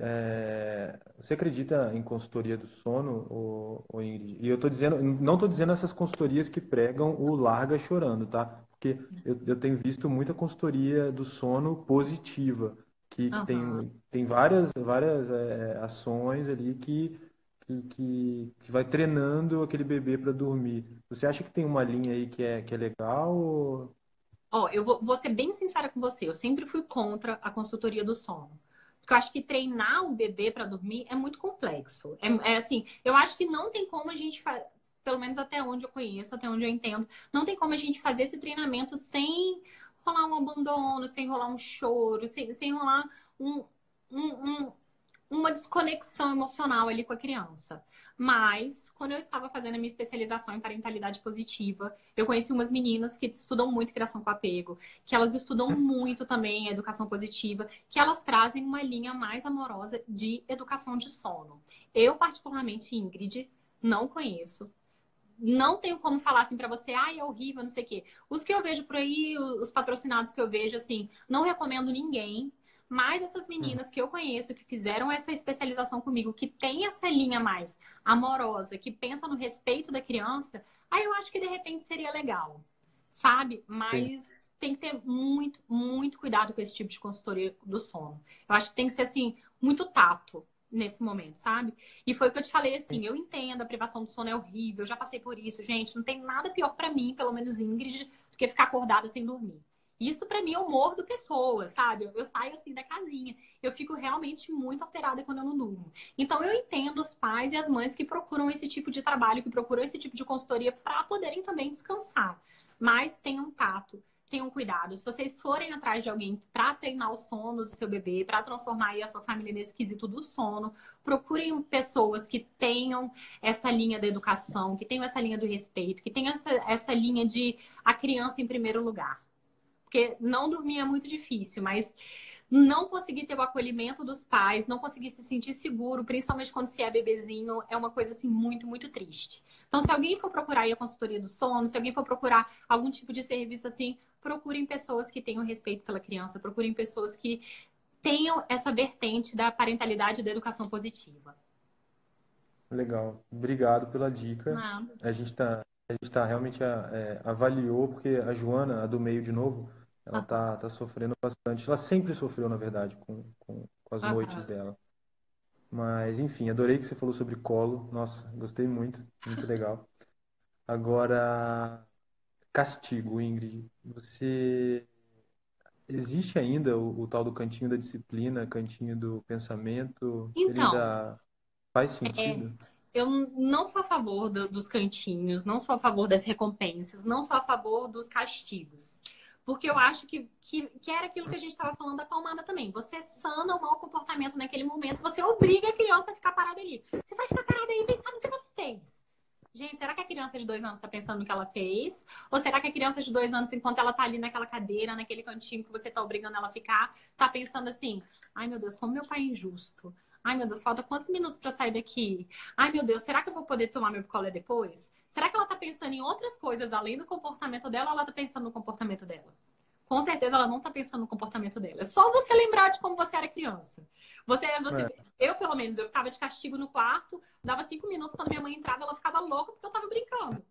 você acredita em consultoria do sono, Ingrid? E eu tô dizendo, não estou dizendo essas consultorias que pregam o larga chorando, tá? Porque eu tenho visto muita consultoria do sono positiva, que Aham. tem várias ações ali que vai treinando aquele bebê para dormir. Você acha que tem uma linha aí que é legal? Ó, eu vou ser bem sincera com você. Eu sempre fui contra a consultoria do sono. Porque eu acho que treinar o bebê para dormir é muito complexo. É assim, eu acho que não tem como a gente pelo menos até onde eu conheço, até onde eu entendo, não tem como a gente fazer esse treinamento sem rolar um abandono, sem rolar um choro, sem rolar um, um, um- uma desconexão emocional ali com a criança. Mas, quando eu estava fazendo a minha especialização em parentalidade positiva, eu conheci umas meninas que estudam muito criação com apego, que elas estudam muito também educação positiva, que elas trazem uma linha mais amorosa de educação de sono. Eu, particularmente, Ingrid, não conheço. Não tenho como falar assim pra você, ai, é horrível, não sei o quê. Os que eu vejo por aí, os patrocinados que eu vejo, assim, não recomendo ninguém. Mas essas Hum, meninas que eu conheço, que fizeram essa especialização comigo, que tem essa linha mais amorosa, que pensa no respeito da criança, aí eu acho que de repente seria legal, sabe? entendi. Mas tem que ter muito, muito cuidado com esse tipo de consultoria do sono. Eu acho que tem que ser, assim, muito tato nesse momento, sabe? E foi o que eu te falei, assim, eu entendo, a privação do sono é horrível, eu já passei por isso, gente, não tem nada pior pra mim, pelo menos Ingrid, do que ficar acordada sem dormir. Isso pra mim é o morro do pessoa, sabe? Eu saio assim da casinha. Eu fico realmente muito alterada quando eu não durmo. Então eu entendo os pais e as mães que procuram esse tipo de trabalho, que procuram esse tipo de consultoria para poderem também descansar. Mas tenham tato, tenham cuidado. Se vocês forem atrás de alguém para treinar o sono do seu bebê, para transformar aí a sua família nesse quesito do sono, procurem pessoas que tenham essa linha da educação, que tenham essa linha do respeito, que tenham essa linha de a criança em primeiro lugar. Porque não dormir é muito difícil, mas não conseguir ter o acolhimento dos pais, não conseguir se sentir seguro, principalmente quando se é bebezinho, é uma coisa assim muito, muito triste. Então, se alguém for procurar aí a consultoria do sono, se alguém for procurar algum tipo de serviço assim, procurem pessoas que tenham respeito pela criança, procurem pessoas que tenham essa vertente da parentalidade e da educação positiva. Legal. Obrigado pela dica. Nada. A gente tá realmente avaliou, porque a Joana, a do meio de novo, ela Aham. tá sofrendo bastante. Ela sempre sofreu, na verdade, com as noites Aham. dela. Mas, enfim, adorei que você falou sobre colo. Nossa, gostei muito. Muito legal. Agora, castigo, Ingrid. Existe ainda o tal do cantinho da disciplina, cantinho do pensamento? Ele Então, ainda faz sentido? eu não sou a favor dos cantinhos, não sou a favor das recompensas, não sou a favor dos castigos. Porque eu acho que era aquilo que a gente estava falando da palmada também. Você sana o mau comportamento naquele momento, você obriga a criança a ficar parada ali. Você vai ficar parada aí pensando no que você fez. Gente, será que a criança de 2 anos está pensando no que ela fez? Ou será que a criança de 2 anos, enquanto ela está ali naquela cadeira, naquele cantinho que você está obrigando ela a ficar, está pensando assim: ai meu Deus, como meu pai é injusto. Ai meu Deus, falta quantos minutos para sair daqui? Ai meu Deus, será que eu vou poder tomar meu picolé depois? Será que ela está pensando em outras coisas além do comportamento dela ou ela está pensando no comportamento dela? Com certeza ela não está pensando no comportamento dela. É só você lembrar de como você era criança. É, Eu, pelo menos, eu ficava de castigo no quarto, dava 5 minutos, quando minha mãe entrava, ela ficava louca porque eu tava brincando.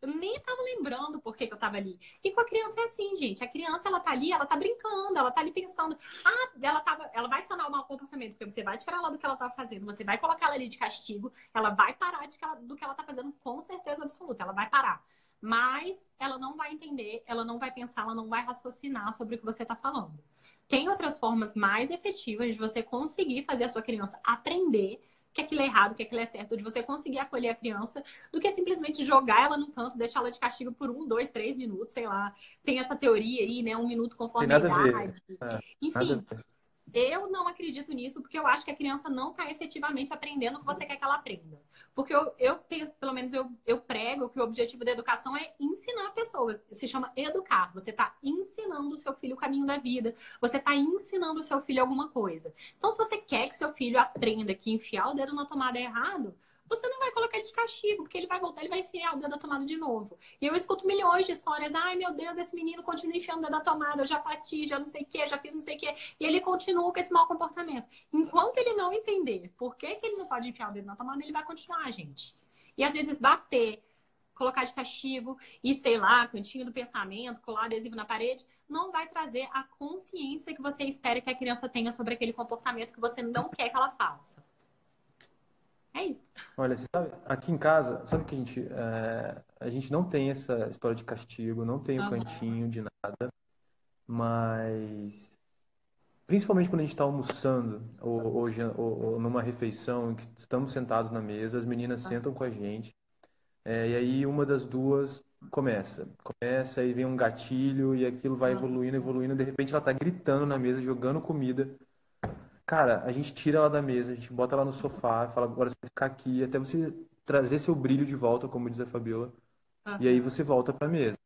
Eu nem tava lembrando por que eu tava ali. E com a criança é assim, gente. A criança, ela tá ali, ela tá brincando, ela tá ali pensando. Ah, ela vai sanar o mau comportamento, porque você vai tirar ela do que ela tá fazendo, você vai colocar ela ali de castigo, ela vai parar do que ela tá fazendo com certeza absoluta. Ela vai parar. Mas ela não vai entender, ela não vai pensar, ela não vai raciocinar sobre o que você está falando. Tem outras formas mais efetivas de você conseguir fazer a sua criança aprender que aquilo é errado, que aquilo é certo, de você conseguir acolher a criança, do que simplesmente jogar ela no canto, deixar ela de castigo por 1, 2, 3 minutos, sei lá. Tem essa teoria aí, né? 1 minuto tem conforme a nada a ver. idade. É, nada a Enfim, ver. eu não acredito nisso porque eu acho que a criança não está efetivamente aprendendo o que você quer que ela aprenda. Porque eu penso, pelo menos eu prego que o objetivo da educação é ensinar pessoas. Se chama educar. Você está ensinando o seu filho o caminho da vida. Você está ensinando o seu filho alguma coisa. Então, se você quer que seu filho aprenda que enfiar o dedo na tomada é errado, você não vai colocar ele de castigo, porque ele vai voltar, ele vai enfiar o dedo da tomada de novo. E eu escuto milhões de histórias. Ai, meu Deus, esse menino continua enfiando o dedo da tomada, eu já bati, já não sei o que, já fiz não sei o que. E ele continua com esse mau comportamento. Enquanto ele não entender por que ele não pode enfiar o dedo na tomada, ele vai continuar, gente. E às vezes bater, colocar de castigo e, sei lá, cantinho do pensamento, colar adesivo na parede, não vai trazer a consciência que você espera que a criança tenha sobre aquele comportamento que você não quer que ela faça. É isso. Olha, você sabe, aqui em casa, sabe que a gente não tem essa história de castigo, não tem o Uhum. cantinho de nada, mas principalmente quando a gente está almoçando ou numa refeição em que estamos sentados na mesa, as meninas sentam com a gente, e aí uma das duas começa, aí vem um gatilho e aquilo vai Uhum. evoluindo, evoluindo, de repente ela tá gritando na mesa, jogando comida. Cara, a gente tira ela da mesa, a gente bota ela no sofá, fala, agora você vai ficar aqui até você trazer seu brilho de volta, como diz a Fabiola, e aí Uhum. você volta pra mesa.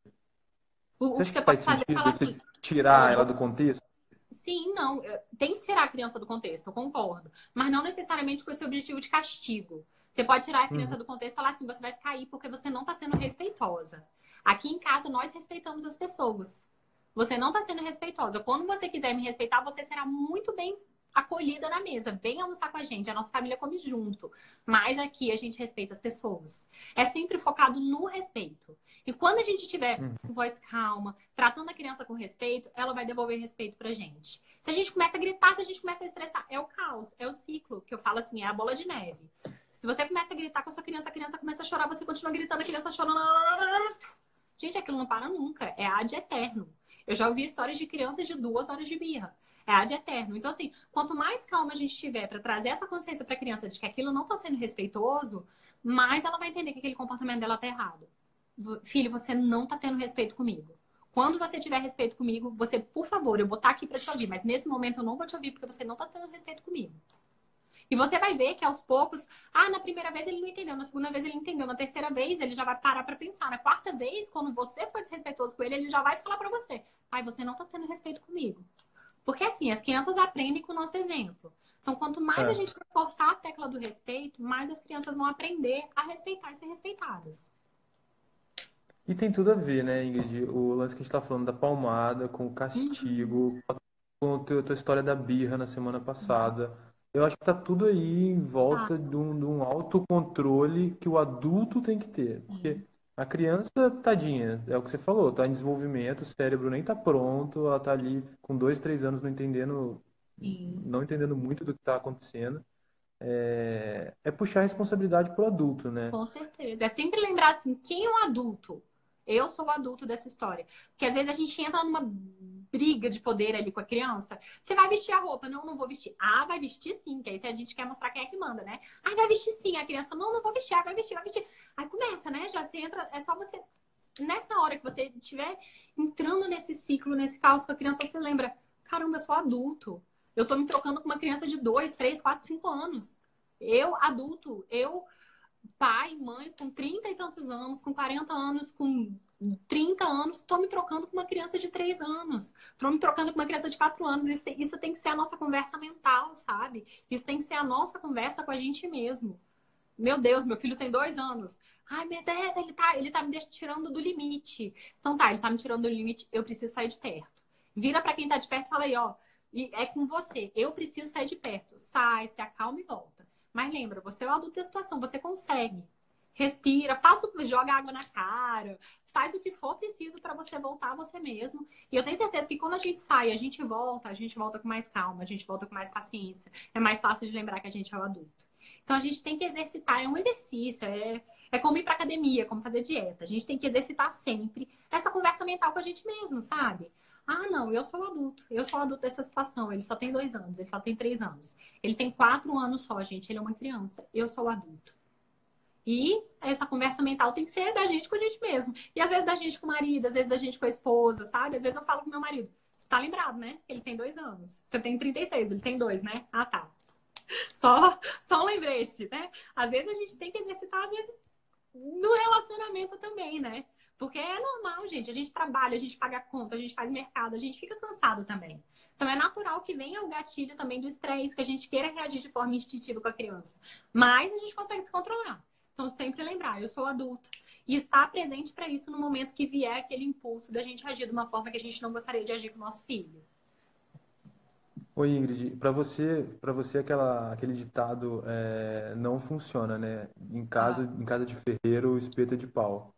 O Você que acha você que faz pode fazer é sentido falar você assim, ó, tirar ela do contexto? sim, não, tem que tirar a criança do contexto, eu concordo. Mas não necessariamente com esse objetivo de castigo. Você pode tirar a criança Uhum. do contexto e falar assim, você vai ficar aí porque você não está sendo respeitosa. Aqui em casa, nós respeitamos as pessoas. Você não está sendo respeitosa. Quando você quiser me respeitar, você será muito bem acolhida na mesa. Vem almoçar com a gente. A nossa família come junto. Mas aqui a gente respeita as pessoas. É sempre focado no respeito. E quando a gente tiver Uhum. com voz calma, tratando a criança com respeito, ela vai devolver respeito pra gente. Se a gente começa a gritar, se a gente começa a estressar, é o caos, é o ciclo, que eu falo assim, é a bola de neve. Se você começa a gritar com a sua criança, a criança começa a chorar, você continua gritando, a criança chorando. Gente, aquilo não para nunca. É ad eterno. Eu já ouvi histórias de crianças de 2 horas de birra. É ad eterno. Então, assim, quanto mais calma a gente tiver para trazer essa consciência para a criança de que aquilo não está sendo respeitoso, mais ela vai entender que aquele comportamento dela está errado. Filho, você não está tendo respeito comigo. Quando você tiver respeito comigo, você, por favor, eu vou estar aqui para te ouvir, mas nesse momento eu não vou te ouvir porque você não está tendo respeito comigo. E você vai ver que aos poucos, na primeira vez ele não entendeu, na segunda vez ele entendeu, na terceira vez ele já vai parar para pensar, na quarta vez, quando você for desrespeitoso com ele, ele já vai falar para você: pai, você não está tendo respeito comigo. Porque assim, as crianças aprendem com o nosso exemplo. Então, quanto mais a É. gente forçar a tecla do respeito, mais as crianças vão aprender a respeitar e ser respeitadas. E tem tudo a ver, né, Ingrid? O lance que a gente tá falando da palmada, com o Uhum. castigo, com a tua história da birra na semana passada. Eu acho que tá tudo aí em Tá. volta de um autocontrole que o adulto tem que ter. Porque Sim. a criança, tadinha, é o que você falou, tá em desenvolvimento, o cérebro nem tá pronto, ela tá ali com 2, 3 anos Sim. não entendendo muito do que tá acontecendo. É puxar a responsabilidade pro adulto, né? Com certeza. É sempre lembrar assim, quem é o adulto? Eu sou o adulto dessa história. Porque às vezes a gente entra numa briga de poder ali com a criança. Você vai vestir a roupa? Não, não vou vestir. Ah, vai vestir sim, que aí se a gente quer mostrar quem é que manda, né? Ah, vai vestir sim. A criança, não, não vou vestir. Ah, vai vestir, vai vestir. Aí começa, né? Já você entra, é só você. Nessa hora que você estiver entrando nesse ciclo, nesse caos com a criança, você lembra: caramba, eu sou adulto. Eu tô me trocando com uma criança de 2, 3, 4, 5 anos. Eu, adulto, eu pai, mãe, com 30 e tantos anos, com 40 anos, com 30 anos, estou me trocando com uma criança de 3 anos. Estou me trocando com uma criança de 4 anos. Isso tem que ser a nossa conversa mental, sabe? Isso tem que ser a nossa conversa com a gente mesmo. Meu Deus, meu filho tem 2 anos. Ai, meu Deus, ele tá me tirando do limite. Então tá, ele tá me tirando do limite, eu preciso sair de perto. Vira para quem tá de perto e fala aí, ó, e é com você. Eu preciso sair de perto. Sai, se acalma e volta. Mas lembra, você é o adulto da situação, você consegue. Respira, joga água na cara, faz o que for preciso para você voltar a você mesmo. E eu tenho certeza que quando a gente sai, a gente volta com mais calma, a gente volta com mais paciência. É mais fácil de lembrar que a gente é o adulto. Então a gente tem que exercitar, é um exercício, é como ir para academia, como fazer dieta. A gente tem que exercitar sempre essa conversa mental com a gente mesmo, sabe? Ah, não, eu sou o adulto dessa situação. Ele só tem 2 anos, ele só tem 3 anos. Ele tem 4 anos só, gente. Ele é uma criança. Eu sou o adulto. E essa conversa mental tem que ser da gente com a gente mesmo. E às vezes da gente com o marido, às vezes da gente com a esposa, sabe? Às vezes eu falo com meu marido: você tá lembrado, né? Ele tem 2 anos. Você tem 36, ele tem 2, né? Ah, tá. Só um lembrete, né? Às vezes a gente tem que exercitar, às vezes no relacionamento também, né? Porque é normal, gente. A gente trabalha, a gente paga conta, a gente faz mercado, a gente fica cansado também. Então é natural que venha o gatilho também do estresse, que a gente queira reagir de forma instintiva com a criança. Mas a gente consegue se controlar. Então, sempre lembrar, eu sou adulta. E estar presente para isso no momento que vier aquele impulso da gente agir de uma forma que a gente não gostaria de agir com o nosso filho. Oi, Ingrid, para você aquele ditado não funciona, né? Ah, Em casa de ferreiro, o espeto é de pau.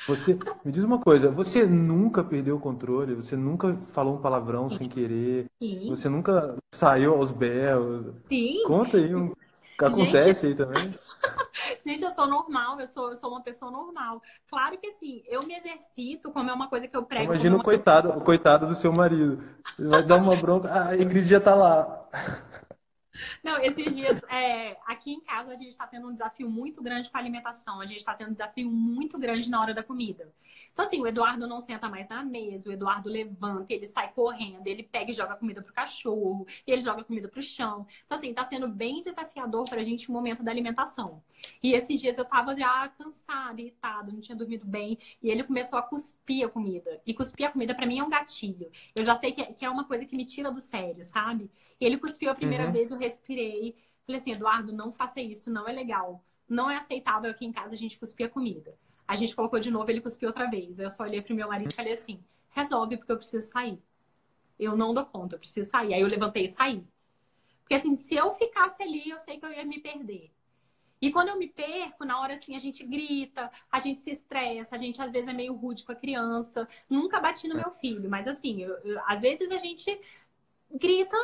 Você me diz uma coisa, você nunca perdeu o controle? Você nunca falou um palavrão sem querer? sim, Você nunca saiu aos berros? sim. Conta aí, Gente, acontece aí também? gente, eu sou normal, eu sou uma pessoa normal. Claro que assim, eu me exercito, como é uma coisa que eu prego, como é Imagina uma coisa. o coitado do seu marido. Ele vai dar uma bronca, a Ingrid já tá lá. Não, esses dias, aqui em casa, a gente está tendo um desafio muito grande com a alimentação. A gente está tendo um desafio muito grande na hora da comida. Então, assim, o Eduardo não senta mais na mesa, o Eduardo levanta, ele sai correndo, ele pega e joga comida pro cachorro, e ele joga comida pro chão. Então, assim, tá sendo bem desafiador pra gente o momento da alimentação. E esses dias eu tava já cansada, irritada, não tinha dormido bem, e ele começou a cuspir a comida. E cuspir a comida, pra mim, é um gatilho. Eu já sei que é uma coisa que me tira do sério, sabe? Ele cuspiu a primeira Uhum. vez, eu respirei. Falei assim, Eduardo, não faça isso, não é legal. Não é aceitável aqui em casa a gente cuspir a comida. A gente colocou de novo, ele cuspiu outra vez. Eu só olhei pro meu marido e falei assim, resolve porque eu preciso sair. Eu não dou conta, eu preciso sair. Aí eu levantei e saí. Porque assim, se eu ficasse ali, eu sei que eu ia me perder. E quando eu me perco, na hora assim, a gente grita, a gente se estressa, a gente às vezes é meio rude com a criança. Nunca bati no meu filho, mas assim, às vezes a gente grita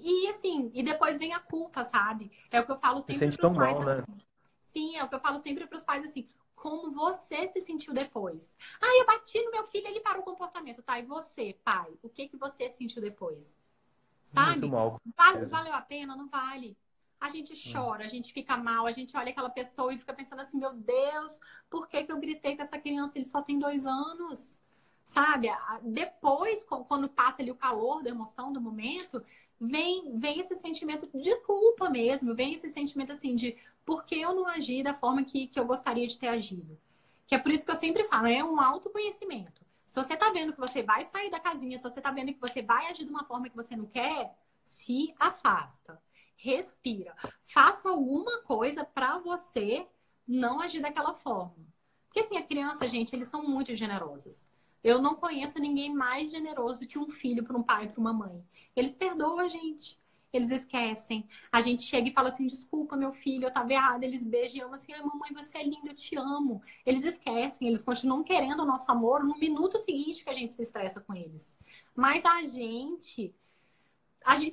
e assim, e depois vem a culpa, sabe? É o que eu falo Se sempre sente pros tão pais mal, assim. né? Sim, é o que eu falo sempre pros pais assim. Como você se sentiu depois? Ah, eu bati no meu filho, ele parou o comportamento, tá? E você, pai? O que que você sentiu depois? Muito Sabe? mal, com certeza. Valeu a pena? Não vale. A gente Hum. chora, a gente fica mal, a gente olha aquela pessoa e fica pensando assim, meu Deus, por que que eu gritei com essa criança? Ele só tem 2 anos. Sabe? Depois, quando passa ali o calor da emoção, do momento, vem esse sentimento de culpa mesmo, vem esse sentimento assim de por que eu não agi da forma que eu gostaria de ter agido. Que é por isso que eu sempre falo, é um autoconhecimento. Se você tá vendo que você vai sair da casinha, se você tá vendo que você vai agir de uma forma que você não quer, se afasta. Respira. Faça alguma coisa para você não agir daquela forma. Porque assim, a criança, gente, eles são muito generosos. Eu não conheço ninguém mais generoso que um filho para um pai e para uma mãe. Eles perdoam a gente. Eles esquecem. A gente chega e fala assim: desculpa, meu filho, eu estava errado. Eles beijam e amam assim: ai, mamãe, você é linda, eu te amo. Eles esquecem, eles continuam querendo o nosso amor no minuto seguinte que a gente se estressa com eles. Mas a gente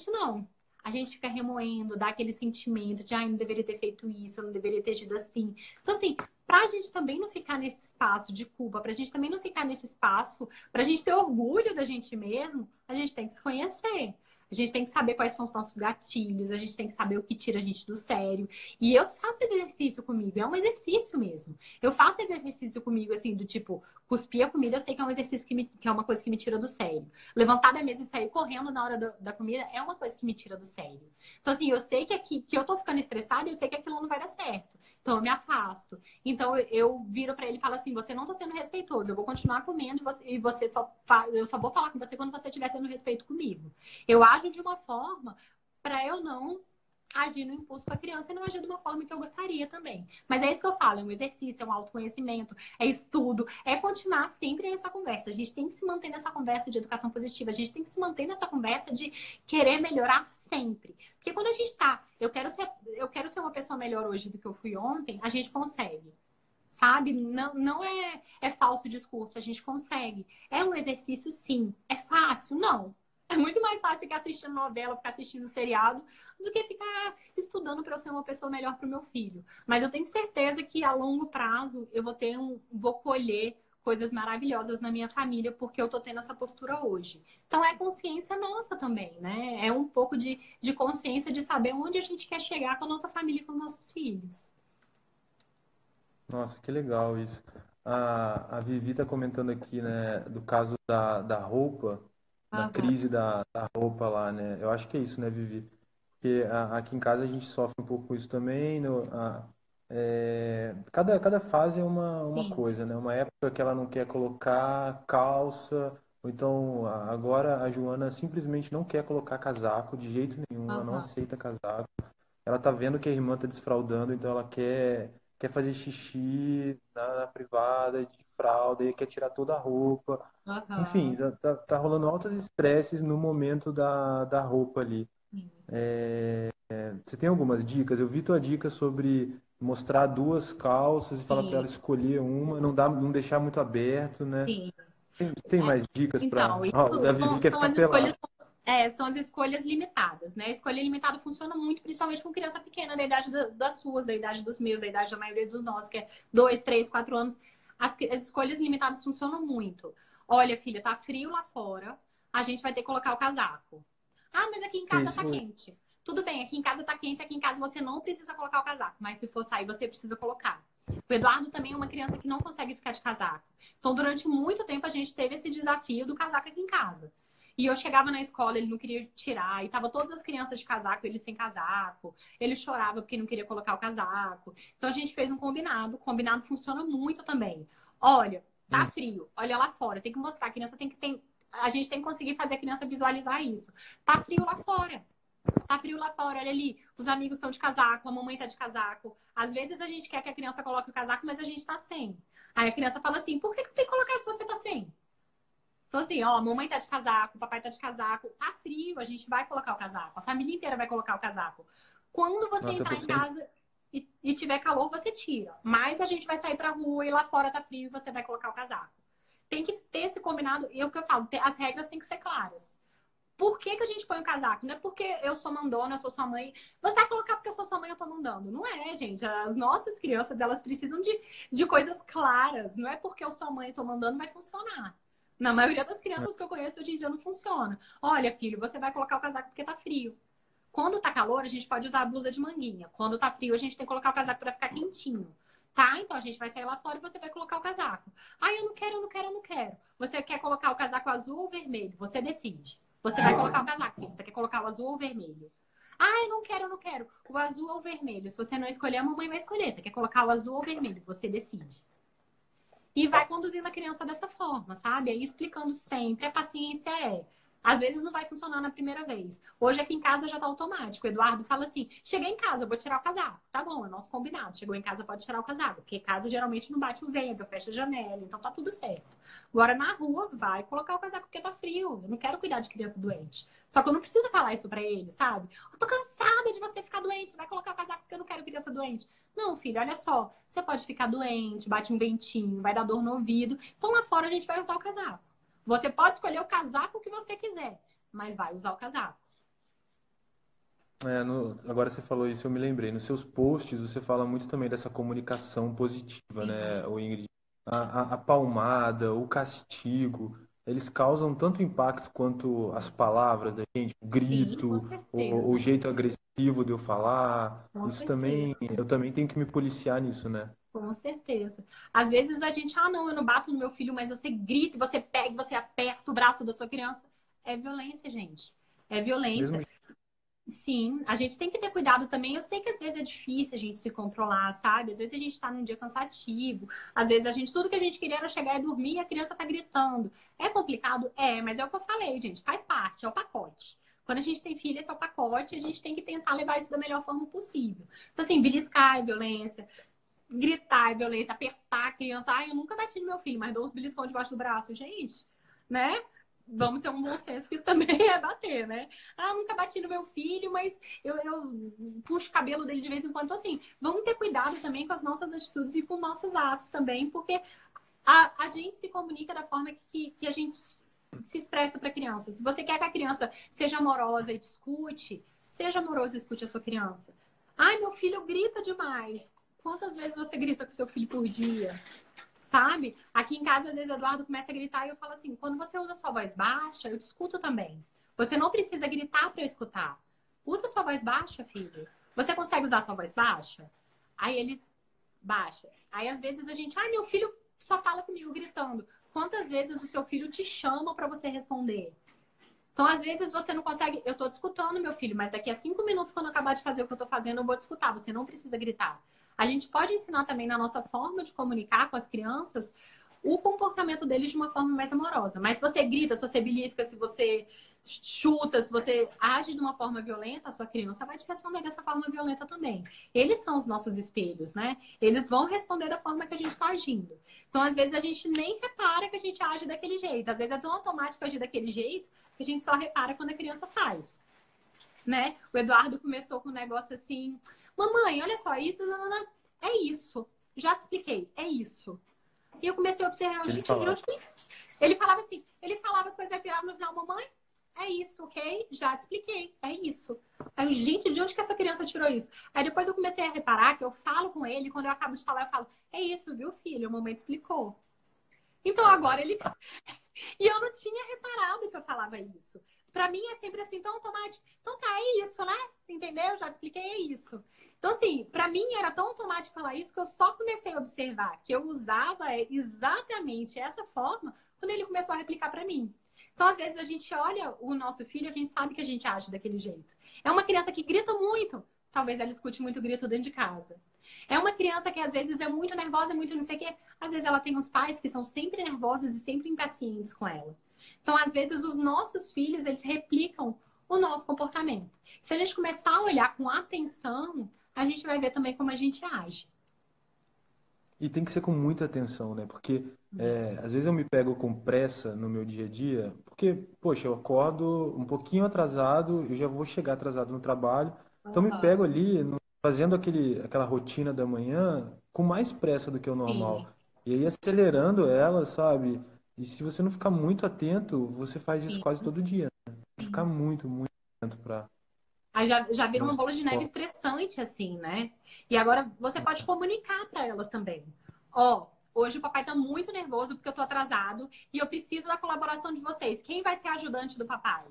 não. A gente fica remoendo, dá aquele sentimento de, ai, não deveria ter feito isso, eu não deveria ter agido assim. Então, assim, pra gente também não ficar nesse espaço de culpa, pra gente também não ficar nesse espaço, pra gente ter orgulho da gente mesmo, a gente tem que se conhecer. A gente tem que saber quais são os nossos gatilhos, a gente tem que saber o que tira a gente do sério. E eu faço exercício comigo, é um exercício mesmo. Eu faço exercício comigo, assim, do tipo, cuspir a comida, eu sei que é um exercício que é uma coisa que me tira do sério. Levantar da mesa e sair correndo na hora da comida é uma coisa que me tira do sério. Então, assim, eu sei que eu tô ficando estressada e eu sei que aquilo não vai dar certo. Então, eu me afasto. Então, eu viro pra ele e falo assim: você não tá sendo respeitoso, eu vou continuar comendo e você eu só vou falar com você quando você estiver tendo respeito comigo. Eu ajo de uma forma pra eu não agir no impulso com a criança e não agir de uma forma que eu gostaria também. Mas é isso que eu falo, é um exercício, é um autoconhecimento, é estudo, é continuar sempre nessa conversa. A gente tem que se manter nessa conversa de educação positiva, a gente tem que se manter nessa conversa de querer melhorar sempre. Porque quando a gente tá, eu quero ser uma pessoa melhor hoje do que eu fui ontem, a gente consegue. Sabe? Não, não é falso discurso, a gente consegue. É um exercício, sim. É fácil? Não. É muito mais fácil ficar assistindo novela, ficar assistindo seriado, do que ficar estudando para eu ser uma pessoa melhor para o meu filho. Mas eu tenho certeza que a longo prazo eu vou colher coisas maravilhosas na minha família, porque eu tô tendo essa postura hoje. Então é consciência nossa também, né? É um pouco de consciência de saber onde a gente quer chegar com a nossa família e com os nossos filhos. Nossa, que legal isso. A Vivi tá comentando aqui, né, do caso da roupa, da Aham. crise da roupa lá, né? Eu acho que é isso, né, Vivi? Porque aqui em casa a gente sofre um pouco com isso também. Cada fase é uma Sim. coisa, né? Uma época que ela não quer colocar calça, ou então agora a Joana simplesmente não quer colocar casaco de jeito nenhum, ela não Aham. aceita casaco. Ela tá vendo que a irmã tá desfraldando, então ela quer fazer xixi na privada, de fralda, e quer tirar toda a roupa. Enfim, Aham. tá rolando altos estresses no momento da roupa ali. Sim. Você tem algumas dicas? Eu vi tua dica sobre mostrar duas calças e falar para Sim. ela escolher uma, não deixar muito aberto, né? Sim. Tem É, mais dicas então, para. O isso Davi quer são ficar as pelado. escolhas, são as escolhas limitadas, né? A escolha limitada funciona muito, principalmente com criança pequena, da idade das suas, da idade dos meus, da idade da maioria dos nossos, que é 2, 3, 4 anos. As escolhas limitadas funcionam muito. Olha, filha, tá frio lá fora, a gente vai ter que colocar o casaco. Ah, mas aqui em casa tá Isso, quente. Tudo bem, aqui em casa tá quente, aqui em casa você não precisa colocar o casaco, mas se for sair, você precisa colocar. O Eduardo também é uma criança que não consegue ficar de casaco. Então, durante muito tempo, a gente teve esse desafio do casaco aqui em casa. E eu chegava na escola, ele não queria tirar, e tava todas as crianças de casaco, ele sem casaco. Ele chorava porque não queria colocar o casaco. Então, a gente fez um combinado. O combinado funciona muito também. Olha, tá hum, frio, olha lá fora, tem que mostrar. A criança tem que ter. A gente tem que conseguir fazer a criança visualizar isso. Tá frio lá fora. Tá frio lá fora, olha ali. Os amigos estão de casaco, a mamãe tá de casaco. Às vezes a gente quer que a criança coloque o casaco, mas a gente tá sem. Aí a criança fala assim: por que tem que colocar se você tá sem? Então, assim, ó, a mamãe tá de casaco, o papai tá de casaco, tá frio, a gente vai colocar o casaco. A família inteira vai colocar o casaco. Quando você nossa, eu tô entrar em sempre. casa e tiver calor, você tira. Mas a gente vai sair pra rua e lá fora tá frio e você vai colocar o casaco. Tem que ter esse combinado. E é o que eu falo, as regras têm que ser claras. Por que a gente põe o casaco? Não é porque eu sou mandona, eu sou sua mãe. Você vai colocar porque eu sou sua mãe, eu tô mandando. Não é, gente. As nossas crianças, elas precisam de coisas claras. Não é porque eu sou mãe e tô mandando, vai funcionar. Na maioria das crianças que eu conheço hoje em dia não funciona. Olha, filho, você vai colocar o casaco porque tá frio. Quando tá calor, a gente pode usar a blusa de manguinha. Quando tá frio, a gente tem que colocar o casaco para ficar quentinho. Tá? Então a gente vai sair lá fora e você vai colocar o casaco. Ah, eu não quero, eu não quero, eu não quero. Você quer colocar o casaco azul ou vermelho? Você decide. Você vai colocar o casaco, filho. Você quer colocar o azul ou o vermelho? Ah, eu não quero, eu não quero. O azul ou o vermelho? Se você não escolher, a mamãe vai escolher. Você quer colocar o azul ou o vermelho? Você decide. E vai conduzindo a criança dessa forma, sabe? Aí explicando sempre. A paciência é. Às vezes não vai funcionar na primeira vez. Hoje aqui em casa já tá automático. O Eduardo fala assim: cheguei em casa, eu vou tirar o casaco. Tá bom, é nosso combinado. Chegou em casa, pode tirar o casaco. Porque casa geralmente não bate o vento, fecha a janela, então tá tudo certo. Agora na rua, vai colocar o casaco porque tá frio. Eu não quero cuidar de criança doente. Só que eu não preciso falar isso pra ele, sabe? Eu tô cansada de você ficar doente, vai colocar o casaco porque eu não quero criança doente. Não, filho, olha só. Você pode ficar doente, bate um ventinho, vai dar dor no ouvido. Então lá fora a gente vai usar o casaco. Você pode escolher o casaco que você quiser, mas vai usar o casaco. Agora você falou isso, eu me lembrei. Nos seus posts você fala muito também dessa comunicação positiva, Sim, né, o Ingrid? A palmada, o castigo, eles causam tanto impacto quanto as palavras da gente, o sim, com grito, o certeza. jeito agressivo de eu falar. Com Isso também, certeza. eu também tenho que me policiar nisso, né? Com certeza. Às vezes a gente, ah, não, eu não bato no meu filho, mas você grita, você pega, você aperta o braço da sua criança. É violência, gente. É Mesmo, violência. Sim, a gente tem que ter cuidado também. Eu sei que às vezes é difícil a gente se controlar, sabe? Às vezes a gente tá num dia cansativo, às vezes a gente, tudo que a gente queria era chegar e dormir e a criança tá gritando. É complicado? É, mas é o que eu falei, gente, faz parte, é o pacote. Quando a gente tem filho, esse é o pacote, a gente tem que tentar levar isso da melhor forma possível. Então, assim, beliscar é violência, gritar é violência, apertar a criança. Ai, eu nunca bati no meu filho, mas dou uns beliscão debaixo do braço. Gente, né? Vamos ter um bom senso que isso também é bater, né? Ah, nunca bati no meu filho, mas eu puxo o cabelo dele de vez em quando. Então, assim, vamos ter cuidado também com as nossas atitudes e com nossos atos também, porque a gente se comunica da forma que a gente se expressa para a criança. Se você quer que a criança seja amorosa e discute, seja amoroso e escute a sua criança. Ai, meu filho grita demais. Quantas vezes você grita com seu filho por dia? Sabe? Aqui em casa, às vezes, o Eduardo começa a gritar e eu falo assim: quando você usa sua voz baixa, eu te escuto também. Você não precisa gritar para eu escutar. Usa sua voz baixa, filho. Você consegue usar sua voz baixa? Aí ele baixa. Aí, às vezes, a gente, ai, meu filho só fala comigo gritando. Quantas vezes o seu filho te chama para você responder? Então, às vezes, você não consegue. Eu tô te escutando, meu filho, mas daqui a 5 minutos, quando eu acabar de fazer o que eu tô fazendo, eu vou te escutar. Você não precisa gritar. A gente pode ensinar também na nossa forma de comunicar com as crianças o comportamento deles de uma forma mais amorosa. Mas se você grita, se você belisca, se você chuta, se você age de uma forma violenta, a sua criança vai te responder dessa forma violenta também. Eles são os nossos espelhos, né? Eles vão responder da forma que a gente está agindo. Então, às vezes, a gente nem repara que a gente age daquele jeito. Às vezes é tão automático agir daquele jeito que a gente só repara quando a criança faz, né? O Eduardo começou com um negócio assim: mamãe, olha só, isso, é isso. Já te expliquei, é isso. E eu comecei a observar, Ele gente, de falava. onde que... Ele falava assim, ele falava as coisas, viravam no final, mamãe, é isso, ok? Já te expliquei, é isso. Aí eu, gente, de onde que essa criança tirou isso? Aí depois eu comecei a reparar que eu falo com ele, quando eu acabo de falar, eu falo, é isso, viu, filho? A mamãe te explicou. Então agora ele... E eu não tinha reparado que eu falava isso. Pra mim é sempre assim, tão automático. Então tá, é isso, né? Entendeu? Já te expliquei, é isso. Então, assim, pra mim era tão automático falar isso que eu só comecei a observar que eu usava exatamente essa forma quando ele começou a replicar pra mim. Então, às vezes, a gente olha o nosso filho, a gente sabe que a gente age daquele jeito. É uma criança que grita muito. Talvez ela escute muito grito dentro de casa. É uma criança que às vezes é muito nervosa, muito não sei o quê. Às vezes ela tem os pais que são sempre nervosos e sempre impacientes com ela. Então, às vezes, os nossos filhos, eles replicam o nosso comportamento. Se a gente começar a olhar com atenção, a gente vai ver também como a gente age. E tem que ser com muita atenção, né? Porque às vezes eu me pego com pressa no meu dia a dia, porque, poxa, eu acordo um pouquinho atrasado, eu já vou chegar atrasado no trabalho, então me Uhum. pego ali fazendo aquela rotina da manhã com mais pressa do que o normal. Sim, E aí acelerando ela, sabe? E se você não ficar muito atento, você faz isso sim, quase todo dia, né? Tem que ficar sim. muito, muito atento para Aí já vira não uma se... bola de neve estressante, assim, né? E agora você pode comunicar para elas também. Ó, hoje o papai tá muito nervoso porque eu tô atrasado e eu preciso da colaboração de vocês. Quem vai ser ajudante do papai?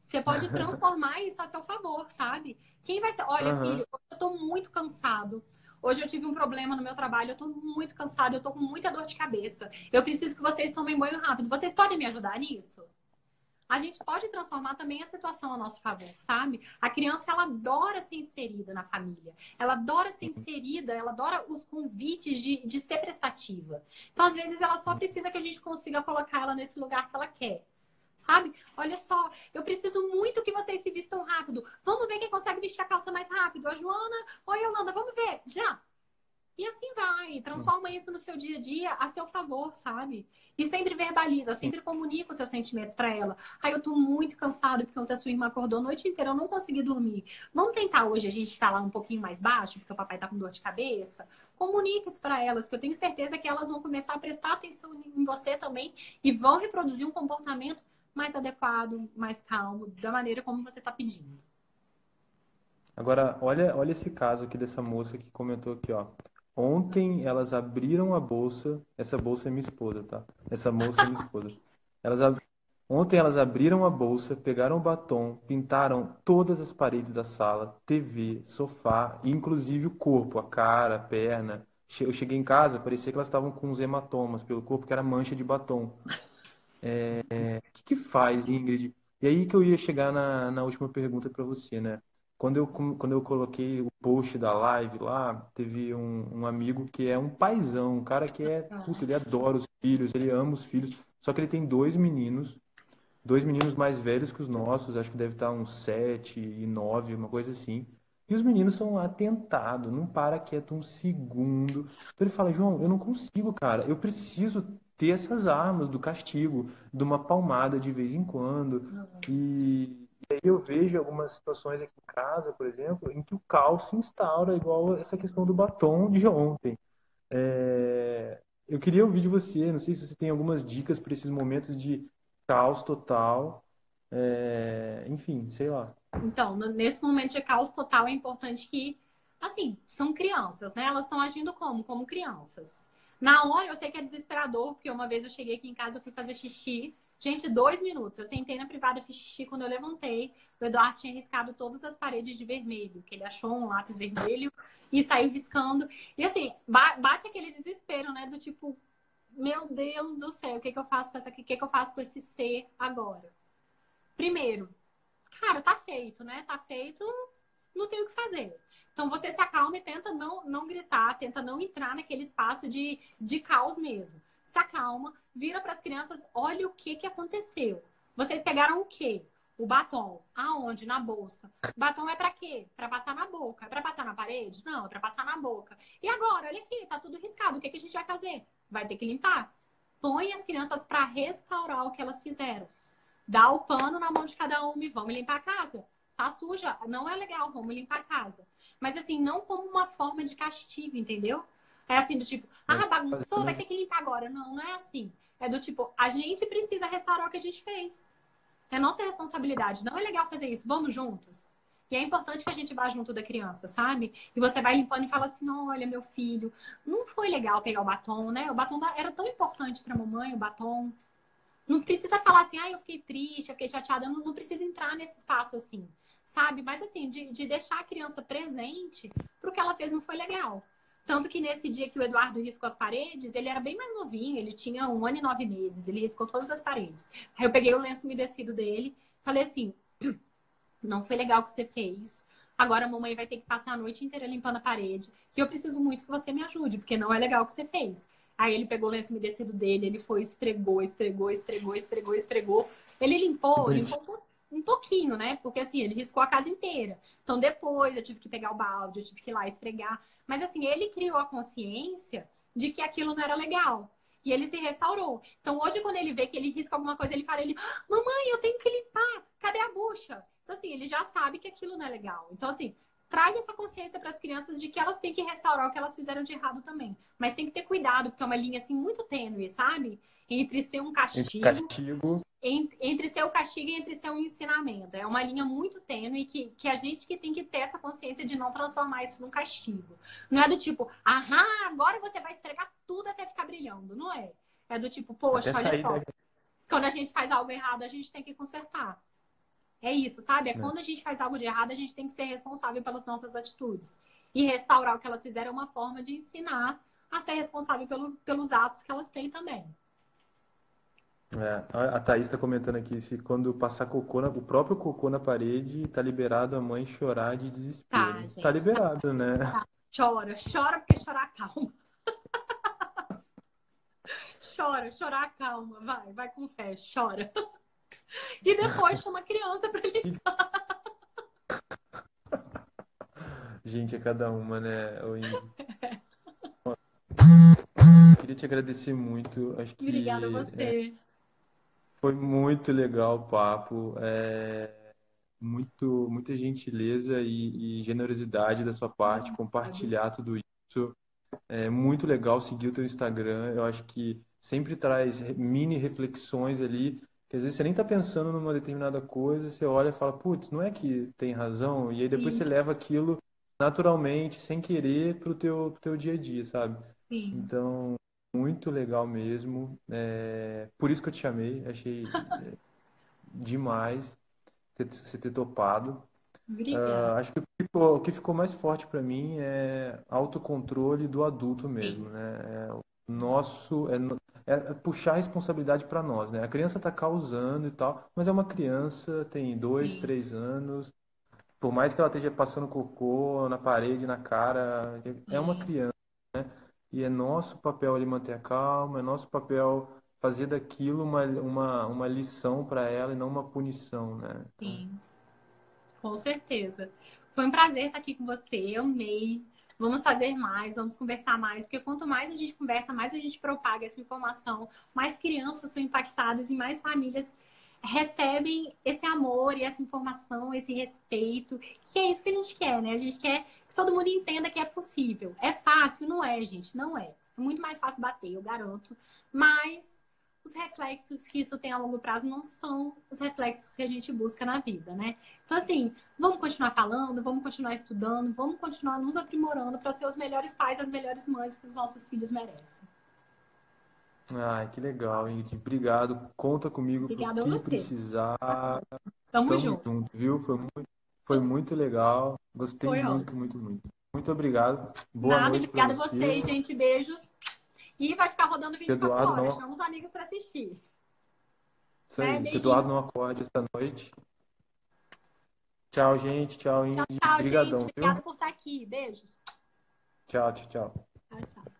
Você pode transformar isso a seu favor, sabe? Quem vai ser? Olha, Aham. filho, eu tô muito cansado. Hoje eu tive um problema no meu trabalho, eu tô muito cansado, eu tô com muita dor de cabeça. Eu preciso que vocês tomem banho rápido. Vocês podem me ajudar nisso? A gente pode transformar também a situação a nosso favor, sabe? A criança, ela adora ser inserida na família. Ela adora ser inserida, ela adora os convites de ser prestativa. Então, às vezes, ela só precisa que a gente consiga colocar ela nesse lugar que ela quer. Sabe? Olha só, eu preciso muito que vocês se vistam rápido. Vamos ver quem consegue vestir a calça mais rápido. A Joana ou a Yolanda, vamos ver. Já. E assim vai, transforma isso no seu dia a dia a seu favor, sabe? E sempre verbaliza, sempre comunica os seus sentimentos para ela. Ai, eu tô muito cansado porque ontem a sua irmã acordou a noite inteira, eu não consegui dormir. Vamos tentar hoje a gente falar um pouquinho mais baixo, porque o papai tá com dor de cabeça? Comunique isso para elas, que eu tenho certeza que elas vão começar a prestar atenção em você também e vão reproduzir um comportamento mais adequado, mais calmo, da maneira como você tá pedindo. Agora, olha esse caso aqui dessa moça que comentou aqui, ó. Ontem elas abriram a bolsa. Essa bolsa é minha esposa, tá? Essa moça é minha esposa. Elas, ab- Ontem elas abriram a bolsa, pegaram o batom, pintaram todas as paredes da sala, TV, sofá, inclusive o corpo, a cara, a perna. Eu cheguei em casa, parecia que elas estavam com uns hematomas pelo corpo, que era mancha de batom. Que faz, Ingrid? E aí que eu ia chegar na última pergunta para você, né? Quando eu coloquei o post da live lá, teve um amigo que é um paizão, um cara que é, puta, ele adora os filhos, ele ama os filhos, só que ele tem dois meninos mais velhos que os nossos, acho que deve estar uns 7 e 9, uma coisa assim. E os meninos são atentados, não para quieto um segundo. Então ele fala, João, eu não consigo, cara, eu preciso ter essas armas do castigo, de uma palmada de vez em quando. E aí eu vejo algumas situações aqui em casa, por exemplo, em que o caos se instaura, igual essa questão do batom de ontem. Eu queria ouvir de você, não sei se você tem algumas dicas para esses momentos de caos total. Enfim, sei lá. Então, nesse momento de caos total, é importante que, assim, são crianças, né? Elas estão agindo como? Como crianças. Na hora, eu sei que é desesperador, porque uma vez eu cheguei aqui em casa, eu fui fazer xixi. Gente, 2 minutos. Eu sentei na privada, fiz xixi. Quando eu levantei, o Eduardo tinha riscado todas as paredes de vermelho, que ele achou um lápis vermelho e saiu riscando. E assim, bate aquele desespero, né? Do tipo, meu Deus do céu, o que que eu faço com essa, o que que eu faço com esse ser agora? Primeiro, cara, tá feito, né? Tá feito, não tem o que fazer. Então você se acalma e tenta não gritar, tenta não entrar naquele espaço de caos mesmo. Se acalma, vira para as crianças, olha o que aconteceu. Vocês pegaram o quê? O batom. Aonde? Na bolsa. Batom é para quê? Para passar na boca. É para passar na parede? Não, é para passar na boca. E agora, olha aqui, tá tudo riscado. O que a gente vai fazer? Vai ter que limpar. Põe as crianças para restaurar o que elas fizeram. Dá o pano na mão de cada um e vamos limpar a casa. Tá suja? Não é legal, vamos limpar a casa. Mas assim, não como uma forma de castigo, entendeu? É assim, do tipo, bagunçou, vai ter que limpar agora. Não, não é assim. É do tipo, a gente precisa restaurar o que a gente fez. É nossa responsabilidade. Não é legal fazer isso. Vamos juntos. E é importante que a gente vá junto da criança, sabe? E você vai limpando e fala assim, olha, meu filho, não foi legal pegar o batom, né? O batom era tão importante pra mamãe, o batom. Não precisa falar assim, eu fiquei triste, eu fiquei chateada. Não precisa entrar nesse espaço assim, sabe? Mas assim, de deixar a criança presente pro que ela fez não foi legal. Tanto que nesse dia que o Eduardo riscou as paredes, ele era bem mais novinho, ele tinha 1 ano e 9 meses, ele riscou todas as paredes. Aí eu peguei o lenço umedecido dele, falei assim, não foi legal o que você fez. Agora a mamãe vai ter que passar a noite inteira limpando a parede. E eu preciso muito que você me ajude, porque não é legal o que você fez. Aí ele pegou o lenço umedecido dele, ele foi, esfregou. Ele limpou um pouquinho, né? Porque assim, ele riscou a casa inteira. Então depois eu tive que pegar o balde, eu tive que ir lá esfregar. Mas assim, ele criou a consciência de que aquilo não era legal. E ele se restaurou. Então hoje, quando ele vê que ele risca alguma coisa, ele fala, mamãe, eu tenho que limpar. Cadê a bucha? Então assim, ele já sabe que aquilo não é legal. Então assim, traz essa consciência para as crianças de que elas têm que restaurar o que elas fizeram de errado também. Mas tem que ter cuidado, porque é uma linha assim muito tênue, sabe? Entre ser um castigo, entre ser o castigo e entre ser um ensinamento. É uma linha muito tênue que a gente que tem que ter essa consciência de não transformar isso num castigo. Não é do tipo, agora você vai esfregar tudo até ficar brilhando. Não é. É do tipo, poxa, olha só. Quando a gente faz algo errado, a gente tem que consertar. É isso, sabe? É quando a gente faz algo de errado, a gente tem que ser responsável pelas nossas atitudes. E restaurar o que elas fizeram é uma forma de ensinar a ser responsável pelos atos que elas têm também. A Thaís está comentando aqui, se quando passar o próprio cocô na parede, tá liberado a mãe chorar de Tá, desespero. gente. Tá liberado, né? Tá. Chora porque chorar calma. Chorar calma. Vai com fé, chora. E depois chama a criança pra limpar. Gente, é cada uma, né? Queria te agradecer muito. Acho Obrigada a que você. foi muito legal o papo. Muita gentileza e generosidade da sua parte, compartilhar tudo isso. É muito legal seguir o teu Instagram. Eu acho que sempre traz mini reflexões ali, que às vezes você nem tá pensando numa determinada coisa, você olha e fala, putz, não é que tem razão? E aí depois Sim, você leva aquilo naturalmente, sem querer, pro teu dia a dia, sabe? sim. Então, muito legal mesmo. Por isso que eu te chamei, achei demais você ter topado. Obrigada. Acho que o que ficou mais forte para mim é autocontrole do adulto mesmo, Sim, né? Nosso é puxar a responsabilidade para nós, né? A criança está causando e tal, mas é uma criança, tem dois, sim, 3 anos, por mais que ela esteja passando cocô na parede, na cara, é uma sim, criança e é nosso papel ali manter a calma, é nosso papel fazer daquilo uma lição para ela e não uma punição, né? Então, sim. Com certeza. Foi um prazer estar aqui com você. Eu amei. Vamos fazer mais, vamos conversar mais, porque quanto mais a gente conversa, mais a gente propaga essa informação, mais crianças são impactadas e mais famílias recebem esse amor e essa informação, esse respeito, que é isso que a gente quer, né? A gente quer que todo mundo entenda que é possível. É fácil? Não é, gente, não é. É muito mais fácil bater, eu garanto. Mas os reflexos que isso tem a longo prazo não são os reflexos que a gente busca na vida, né? Então, assim, vamos continuar falando, vamos continuar estudando, vamos continuar nos aprimorando para ser os melhores pais, as melhores mães que os nossos filhos merecem. ai, que legal, Ingrid. Obrigado. Conta comigo pro Obrigada a que você. precisar. Tamo Tamo junto. junto, viu? Foi muito legal. Gostei Foi muito, ótimo. muito, muito. Muito obrigado. Boa Nada, noite para obrigada a você. vocês, gente. Beijos. E vai ficar rodando Que 24 Eduardo horas. não, Chama os amigos para assistir. isso Né? aí, que Eduardo não Beijinhos. acorde esta noite. Tchau, gente. Tchau, Tchau, Ingrid. tchau, gente. Obrigadão, Obrigada viu? por estar aqui. Beijos. Tchau, tchau, tchau. Tchau, tchau.